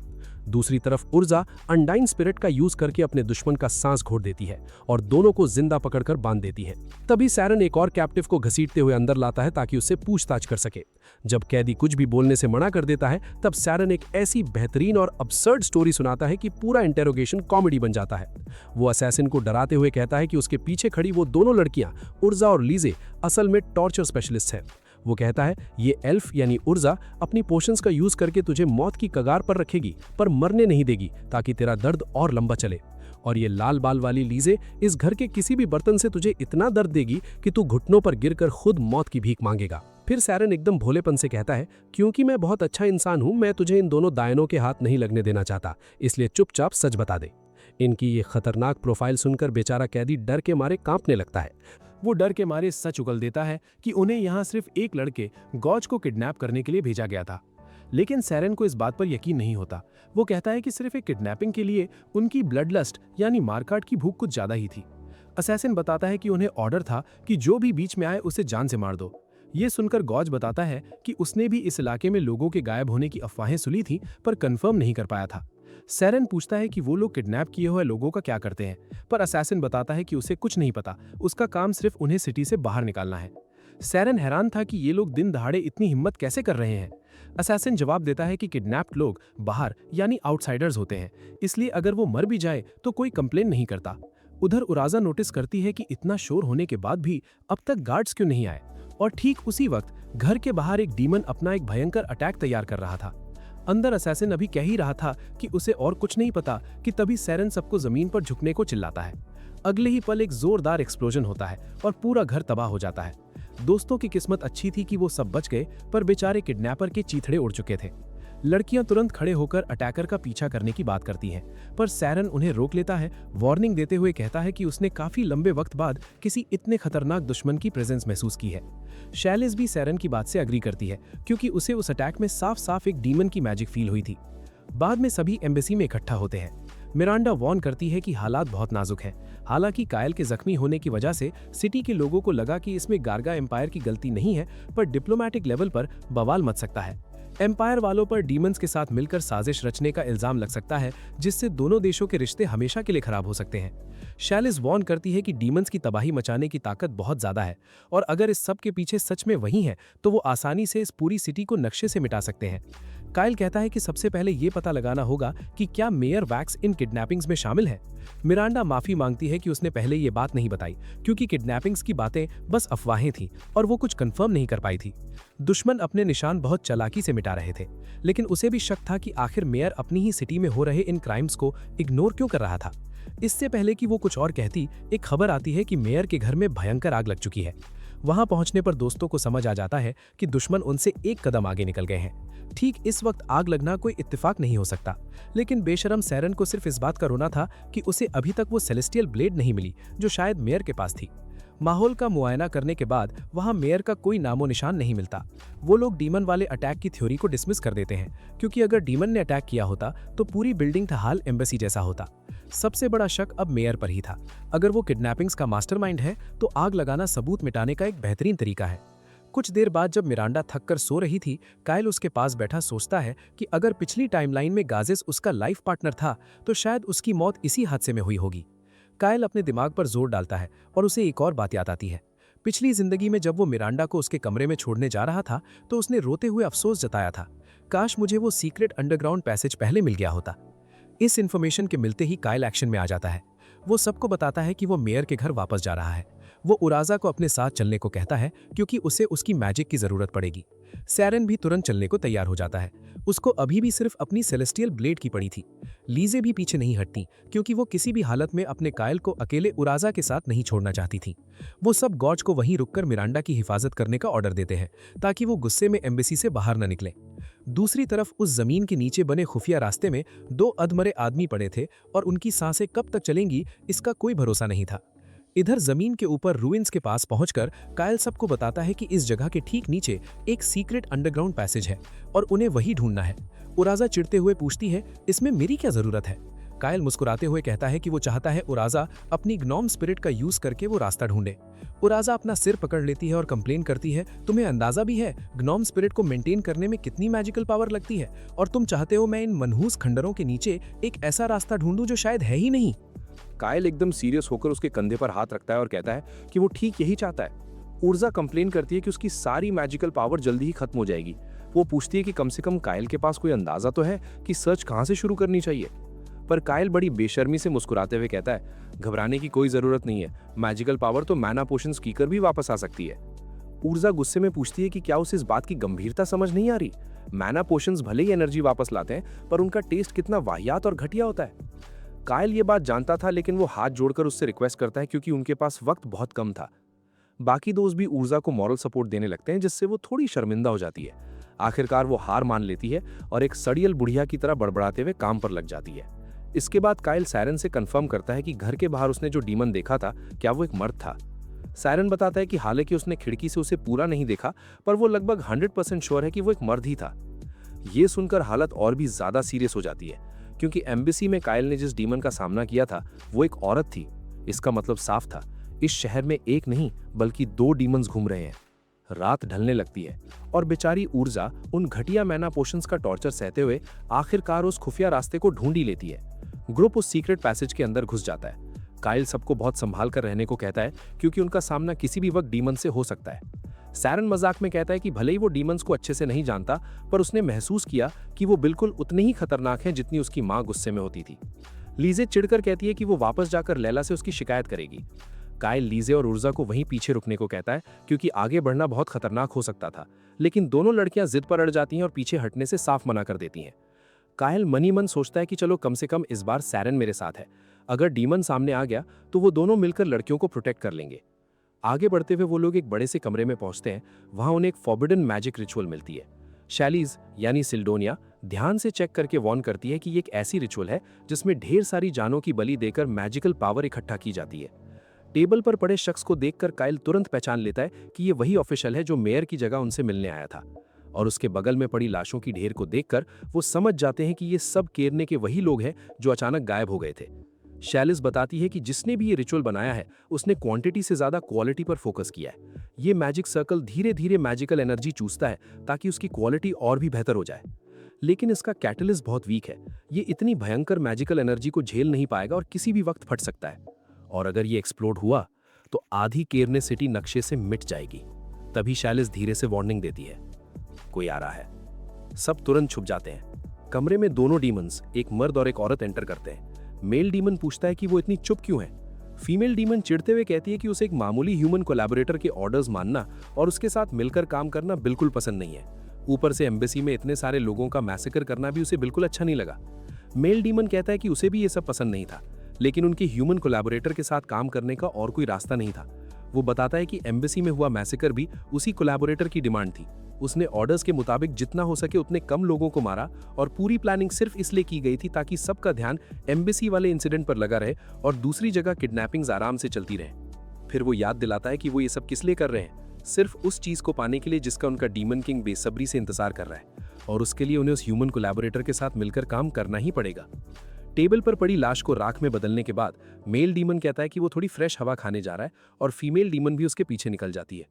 दूसरी तरफ उर्जा अनडाइन स्पिरिट का यूज करके अपने दुश्मन का सांस घोट देती है और दोनों को जिंदा पकड़कर बांध देती है। तभी सैरन एक और कैप्टिव को घसीटते हुए अंदर लाता है ताकि उससे पूछताछ कर सके। जब कैदी कुछ भी बोलने से मना कर देता है, तब सैरन एक ऐसी बेहतरीन और अब्सर्ड स्टोरी सुनाता है कि पूरा इंटेरोगेशन कॉमेडी बन जाता है। वो असैसिन को डराते हुए कहता है कि उसके पीछे खड़ी वो दोनों लड़कियां, उर्जा और लीजे, असल में टॉर्चर स्पेशलिस्ट हैं। वो कहता है ये एल्फ यानी उर्जा अपनी पोशंस का यूज करके तुझे मौत की कगार पर रखेगी, पर मरने नहीं देगी ताकि तेरा दर्द और लंबा चले। और ये लाल बाल वाली लीजे इस घर के किसी भी बर्तन से तुझे इतना दर्द देगी कि तू घुटनों पर गिरकर खुद मौत की भीख मांगेगा। फिर सैरन एकदम भोलेपन से कहता है, क्योंकि मैं बहुत अच्छा इंसान हूं, मैं तुझे इन दोनों दायनों के हाथ नहीं लगने देना चाहता, इसलिए चुपचाप सच बता दे। इनकी ये खतरनाक प्रोफाइल सुनकर बेचारा कैदी डर के मारे कांपने लगता है। वो डर के मारे सच उगल देता है कि उन्हें यहाँ सिर्फ एक लड़के गॉज को किडनैप करने के लिए भेजा गया था। लेकिन सैरन को इस बात पर यकीन नहीं होता। वो कहता है कि सिर्फ एक किडनैपिंग के लिए उनकी ब्लड लस्ट यानी मारकाट की भूख कुछ ज्यादा ही थी। असैसिन बताता है कि उन्हें ऑर्डर था कि जो भी बीच में आए उसे जान से मार दो। ये सुनकर गॉज बताता है कि उसने भी इस इलाके में लोगों के गायब होने की अफवाहें सुनी थी, पर कंफर्म नहीं कर पाया था। सैरन पूछता है कि वो लोग किडनैप किए हुए लोगों का क्या करते हैं, पर असैसिन बताता है कि उसे कुछ नहीं पता, उसका काम सिर्फ उन्हें सिटी से बाहर निकालना है। सैरन हैरान था कि ये लोग दिन दहाड़े इतनी हिम्मत कैसे कर रहे हैं। असैसिन जवाब देता है कि किडनैप्ड लोग बाहर यानी आउटसाइडर्स होते हैं, इसलिए अगर वो मर भी जाए तो कोई कंप्लेन नहीं करता। उधर उराजा नोटिस करती है कि इतना शोर होने के बाद भी अब तक गार्ड्स क्यों नहीं आए, और ठीक उसी वक्त घर के बाहर एक डीमन अपना एक भयंकर अटैक तैयार कर रहा था। अंदर असैसिन अभी कह ही रहा था कि उसे और कुछ नहीं पता कि तभी सैरन सबको जमीन पर झुकने को चिल्लाता है। अगले ही पल एक जोरदार एक्सप्लोजन होता है और पूरा घर तबाह हो जाता है। दोस्तों की किस्मत अच्छी थी कि वो सब बच गए, पर बेचारे किडनैपर के चीथड़े उड़ चुके थे। लड़कियां तुरंत खड़े होकर अटैकर का पीछा करने की बात करती हैं, पर सैरन उन्हें रोक लेता है, वार्निंग देते हुए कहता है कि उसने काफी लंबे वक्त बाद किसी इतने खतरनाक दुश्मन की प्रेजेंस महसूस की है। शैलिस भी सैरन की बात से अग्री करती है, क्योंकि उसे उस अटैक में साफ साफ एक डीमन की मैजिक फील हुई थी। बाद में सभी एम्बेसी में इकट्ठा होते हैं। मिरांडा वार्न करती है कि हालात बहुत नाजुक हैं। हालांकि कायल के जख्मी होने की वजह से सिटी के लोगों को लगा कि इसमें गार्गा एम्पायर की गलती नहीं है, पर डिप्लोमेटिक लेवल पर बवाल मच सकता है। एम्पायर वालों पर डीमंस के साथ मिलकर साजिश रचने का इल्जाम लग सकता है, जिससे दोनों देशों के रिश्ते हमेशा के लिए खराब हो सकते हैं। शैलिस वार्न करती है कि डीमंस की तबाही मचाने की ताकत बहुत ज्यादा है, और अगर इस सब के पीछे सच में वही है तो वो आसानी से इस पूरी सिटी को नक्शे से मिटा सकते हैं। कायल कहता है कि सबसे पहले ये पता लगाना होगा कि क्या मेयर वैक्स इन किडनैपिंग्स में शामिल है। मिरांडा माफी मांगती है कि उसने पहले ये बात नहीं बताई, क्योंकि किडनैपिंग्स की बातें बस अफवाहें थीं और वो कुछ कंफर्म नहीं कर पाई थी। दुश्मन अपने निशान बहुत चालाकी से मिटा रहे थे, लेकिन उसे भी शक था कि आखिर मेयर अपनी ही सिटी में हो रहे इन क्राइम्स को इग्नोर क्यों कर रहा था। इससे पहले कि वो कुछ और कहती, एक खबर आती है कि मेयर के घर में भयंकर आग लग चुकी है। वहां पहुंचने पर दोस्तों को समझ आ जाता है कि दुश्मन उनसे एक कदम आगे निकल गए हैं। ठीक इस वक्त आग लगना कोई इत्तेफाक नहीं हो सकता, लेकिन बेशरम सैरन को सिर्फ इस बात का रोना था कि उसे अभी तक वो सेलेस्टियल ब्लेड नहीं मिली जो शायद मेयर के पास थी। माहौल का मुआयना करने के बाद वहां मेयर का कोई नामो निशान नहीं मिलता। वो लोग डीमन वाले अटैक की थ्योरी को डिसमिस कर देते हैं, क्योंकि अगर डीमन ने अटैक किया होता तो पूरी बिल्डिंग हाल एम्बेसी जैसा होता। सबसे बड़ा शक अब मेयर पर ही था। अगर वो किडनैपिंग्स का मास्टरमाइंड है तो आग लगाना सबूत मिटाने का एक बेहतरीन तरीका है। कुछ देर बाद जब मिरांडा थककर सो रही थी, कायल उसके पास बैठा सोचता है कि अगर पिछली टाइमलाइन में गाजिस उसका लाइफ पार्टनर था तो शायद उसकी मौत इसी हादसे में हुई होगी। कायल अपने दिमाग पर जोर डालता है और उसे एक और बात याद आती है। पिछली जिंदगी में जब वो मिरांडा को उसके कमरे में छोड़ने जा रहा था तो उसने रोते हुए अफसोस जताया था, काश मुझे वो सीक्रेट अंडरग्राउंड पैसेज पहले मिल गया होता। इस इन्फॉर्मेशन के मिलते ही कायल एक्शन में आ जाता है। वो सबको बताता है कि वो मेयर के घर वापस जा रहा है। वो उराजा को अपने साथ चलने को कहता है क्योंकि उसे उसकी मैजिक की जरूरत पड़ेगी। सैरन भी तुरंत चलने को तैयार हो जाता है। उसको अभी भी सिर्फ अपनी सेलेस्टियल ब्लेड की पड़ी थी। लीजे भी पीछे नहीं हटती क्योंकि वो किसी भी हालत में अपने कायल को अकेले उराजा के साथ नहीं छोड़ना चाहती थी। वो सब गॉर्ज को वहीं रुककर मिरांडा की हिफाजत करने का ऑर्डर देते हैं ताकि वो गुस्से में एम्बेसी से बाहर न निकले। दूसरी तरफ उस जमीन के नीचे बने खुफिया रास्ते में 2 अधमरे आदमी पड़े थे और उनकी सांसें कब तक चलेंगी इसका कोई भरोसा नहीं था। इधर जमीन के ऊपर रूइंस के पास पहुंचकर कायल सबको बताता है कि इस जगह के ठीक नीचे एक सीक्रेट अंडरग्राउंड पैसेज है और उन्हें वही ढूंढना है। उराजा चिढ़ते हुए पूछती है, इसमें मेरी क्या जरूरत है? कायल मुस्कुराते हुए कहता है कि वो चाहता है उराजा अपनी ग्नॉम स्पिरिट का यूज करके वो रास्ता ढूंढे। उराजा अपना सिर पकड़ लेती है और कंप्लेन करती है, तुम्हें अंदाजा भी है ग्नॉम स्पिरिट को मेंटेन करने में कितनी मैजिकल पावर लगती है, और तुम चाहते हो मैं इन मनहूस खंडरों के नीचे एक ऐसा रास्ता ढूंढूं जो शायद है ही नहीं। कायल एकदम सीरियस होकर उसके कंधे पर हाथ रखता है और कहता है कि वो ठीक यही चाहता है। उर्जा कंप्लेन करती है कि उसकी सारी मैजिकल पावर जल्दी ही खत्म हो जाएगी। वो पूछती है कि कम से कम कायल के पास कोई अंदाजा तो है कि सर्च कहां से शुरू करनी चाहिए। पर कायल बड़ी बेशर्मी से मुस्कुराते हुए कहता है, घबराने की कोई जरूरत नहीं है, मैजिकल पावर तो मैना पोशंस पीकर भी वापस आ सकती है। उर्जा गुस्से में पूछती है कि क्या उसे इस बात की गंभीरता समझ नहीं आ रही। मैना पोशंस भले ही एनर्जी वापस लाते हैं पर उनका टेस्ट कितना वाहियात और घटिया होता है। कायल ये बात जानता था लेकिन वो हाथ जोड़कर उससे रिक्वेस्ट करता है क्योंकि उनके पास वक्त बहुत कम था। बाकी दोस्त भी ऊर्जा को मॉरल सपोर्ट देने लगते हैं जिससे वो थोड़ी शर्मिंदा हो जाती है। आखिरकार वो हार मान लेती है और एक सड़ियल बुढ़िया की तरह बड़बड़ाते हुए काम पर लग जाती है। इसके बाद कायल सैरन से कंफर्म करता है कि घर के बाहर उसने जो डीमन देखा था क्या वो एक मर्द था। सैरन बताता है कि हालांकि उसने खिड़की से उसे पूरा नहीं देखा पर वो लगभग 100% श्योर है कि वो एक मर्द ही था। ये सुनकर हालत और भी ज्यादा सीरियस हो जाती है क्योंकि एम्बेसी में कायल ने जिस डीमन का सामना किया था वो एक औरत थी। इसका मतलब साफ था, इस शहर में एक नहीं बल्कि 2 डीमंस घूम रहे हैं। रात ढलने लगती है और बेचारी ऊर्जा उन घटिया मैना पोशंस का टॉर्चर सहते हुए आखिरकार उस खुफिया रास्ते को ढूंढ ही लेती है। ग्रुप उस सीक्रेट पैसेज के अंदर घुस जाता है। कायल सबको बहुत संभाल कर रहने को कहता है क्योंकि उनका सामना किसी भी वक्त डीमन से हो सकता है। सैरन मजाक में कहता है कि भले ही वो डीमंस को अच्छे से नहीं जानता पर उसने महसूस किया कि वो बिल्कुल उतने ही खतरनाक हैं जितनी उसकी मां गुस्से में होती थी। लीजे चिढ़कर कहती है कि वो वापस जाकर लैला से उसकी शिकायत करेगी। कायल लीजे और उर्जा को वहीं पीछे रुकने को कहता है क्योंकि आगे बढ़ना बहुत खतरनाक हो सकता था, लेकिन दोनों लड़कियां जिद पर अड़ जाती हैं और पीछे हटने से साफ मना कर देती हैं। कायल मनी मन सोचता है कि चलो कम से कम इस बार सैरन मेरे साथ है, अगर डीमन सामने आ गया तो वो दोनों मिलकर लड़कियों को प्रोटेक्ट कर लेंगे। आगे बढ़ते हुए वो लोग एक बड़े से कमरे में पहुंचते हैं। वहां उन्हें एक फॉरबिडन मैजिक रिचुअल मिलती है। शैलीज यानी सिल्डोनिया ध्यान से चेक करके वार्न करती है कि ये एक ऐसी रिचुअल है जिसमें ढेर सारी जानों की बलि देकर मैजिकल पावर इकट्ठा की जाती है। टेबल पर पड़े शख्स को देखकर कायल तुरंत पहचान लेता है कि ये वही ऑफिशियल है जो मेयर की जगह उनसे मिलने आया था, और उसके बगल में पड़ी लाशों की ढेर को देखकर वो समझ जाते हैं कि ये सब केरने के वही लोग हैं जो अचानक गायब हो गए थे। शैलिस बताती है कि जिसने भी ये रिचुअल बनाया है उसने क्वांटिटी से ज्यादा क्वालिटी पर फोकस किया है। ये मैजिक सर्कल धीरे धीरे मैजिकल एनर्जी चूसता है ताकि उसकी क्वालिटी और भी बेहतर हो जाए, लेकिन इसका कैटलिस्ट बहुत वीक है। ये इतनी भयंकर मैजिकल एनर्जी को झेल नहीं पाएगा और किसी भी वक्त फट सकता है, और अगर ये एक्सप्लोड हुआ तो आधी केरने सिटी नक्शे से मिट जाएगी। तभी शैलिस धीरे से वार्निंग देती है, कोई आ रहा है। सब तुरंत छुप जाते हैं। कमरे में दोनों डीमंस, एक मर्द और एक औरत एंटर करते हैं। मेल डीमन पूछता है कि वो इतनी चुप क्यों है। फीमेल डीमन चिढ़ते हुए कहती है कि उसे एक मामूली ह्यूमन कोलैबोरेटर के ऑर्डर्स मानना और उसके साथ मिलकर काम करना बिल्कुल पसंद नहीं है। ऊपर से एम्बेसी में इतने सारे लोगों का मैसेकर करना भी उसे बिल्कुल अच्छा नहीं लगा। मेल डीमन कहता है कि उसे भी ये सब पसंद नहीं था, लेकिन उनके ह्यूमन कोलैबोरेटर के साथ काम करने का और कोई रास्ता नहीं था। वो बताता है कि एम्बेसी में हुआ मैसेकर भी उसी कोलैबोरेटर की डिमांड थी। उसने ऑर्डर्स के मुताबिक जितना हो सके उतने कम लोगों को मारा और पूरी प्लानिंग सिर्फ इसलिए की गई थी ताकि सबका ध्यान एम्बेसी वाले इंसिडेंट पर लगा रहे और दूसरी जगह किडनैपिंग्स आराम से चलती रहे। फिर वो याद दिलाता है कि वो ये सब किस लिए कर रहे हैं, सिर्फ उस चीज को पाने के लिए जिसका उनका डीमन किंग बेसब्री से इंतजार कर रहा है, और उसके लिए उन्हें उस ह्यूमन कोलैबोरेटर के साथ मिलकर काम करना ही पड़ेगा। टेबल पर पड़ी लाश को राख में बदलने के बाद मेल डीमन कहता है कि वो थोड़ी फ्रेश हवा खाने जा रहा है और फीमेल डीमन भी उसके पीछे निकल जाती है।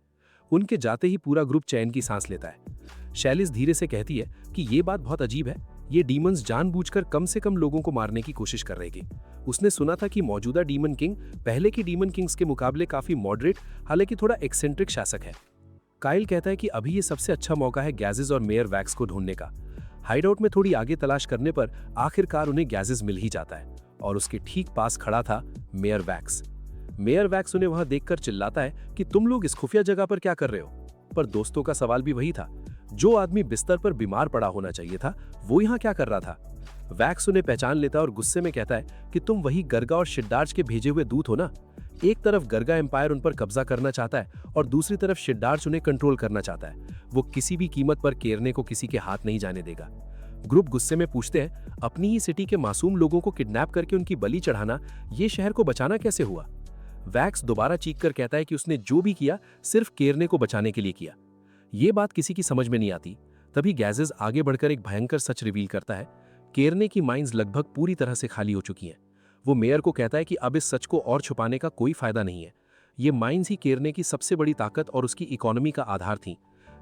उनके जाते ही पूरा ग्रुप चैन की सांस लेता है। शैलिस धीरे से कहती है कि ये बात बहुत अजीब है, ये डीमंस जानबूझकर कम से कम लोगों को मारने की कोशिश कर रहे थे। उसने सुना था कि मौजूदा डीमन किंग पहले की डीमन किंग्स के मुकाबले काफी मॉडरेट, हालांकि थोड़ा एक्सेंट्रिक शासक है। काइल कहता है कि अभी ये सबसे अच्छा मौका है गैजेस और मेयर वैक्स को ढूंढने का। हाइडआउट में थोड़ी आगे तलाश करने पर आखिरकार उन्हें गैजेस मिल ही जाता है और उसके ठीक पास खड़ा था मेयर वैक्स। मेयर वैक्स उन्हें वहां देखकर चिल्लाता है कि तुम लोग इस खुफिया जगह पर क्या कर रहे हो? पर दोस्तों का सवाल भी वही था, जो आदमी बिस्तर पर बीमार पड़ा होना चाहिए था वो यहाँ क्या कर रहा था? वैक्स उन्हें पहचान लेता है और गुस्से में कहता है कि तुम वही गर्गा और शिड्डार्च के भेजे हुए दूत हो ना। एक तरफ गर्गा एम्पायर उन पर कब्जा करना चाहता है और दूसरी तरफ शिड्डार्च उन्हें कंट्रोल करना चाहता है। वो किसी भी कीमत पर केरने को किसी के हाथ नहीं जाने देगा। ग्रुप गुस्से में पूछते हैं, अपनी ही सिटी के मासूम लोगों को किडनैप करके उनकी बलि चढ़ाना ये शहर को बचाना कैसे हुआ? वैक्स दोबारा चीख कर कहता है कि उसने जो भी किया सिर्फ केरने को बचाने के लिए किया। ये बात किसी की समझ में नहीं आती। तभी गैजेस आगे बढ़कर एक भयंकर सच रिवील करता है। केरने की माइंस लगभग पूरी तरह से खाली हो चुकी हैं। वो मेयर को कहता है कि अब इस सच को और छुपाने का कोई फायदा नहीं है। ये माइंस ही केरने की सबसे बड़ी ताकत और उसकी इकोनॉमी का आधार थी।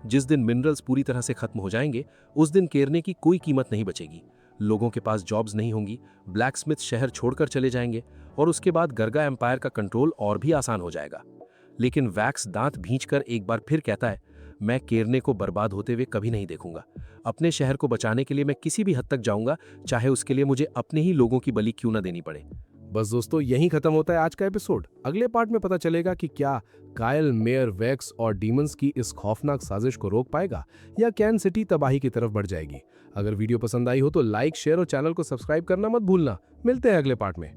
जिस दिन मिनरल्स पूरी तरह से खत्म हो जाएंगे उस दिन केरने की कोई कीमत नहीं बचेगी। लोगों के पास जॉब्स नहीं होंगी, ब्लैकस्मिथ शहर छोड़कर चले जाएंगे और उसके बाद गर्गा एम्पायर का कंट्रोल और भी आसान हो जाएगा। लेकिन वैक्स दांत भींचकर एक बार फिर कहता है, मैं केरने को बर्बाद होते हुए कभी नहीं देखूंगा। अपने शहर को बचाने के लिए मैं किसी भी हद तक जाऊंगा, चाहे उसके लिए मुझे अपने ही लोगों की बलि क्यों ना देनी पड़े। बस दोस्तों, यहीं खत्म होता है आज का एपिसोड। अगले पार्ट में पता चलेगा कि क्या कायल, मेयर, वैक्स और डीमंस की इस खौफनाक साजिश को रोक पाएगा या कैन सिटी तबाही की तरफ बढ़ जाएगी। अगर वीडियो पसंद आई हो तो लाइक, शेयर और चैनल को सब्सक्राइब करना मत भूलना। मिलते हैं अगले पार्ट में।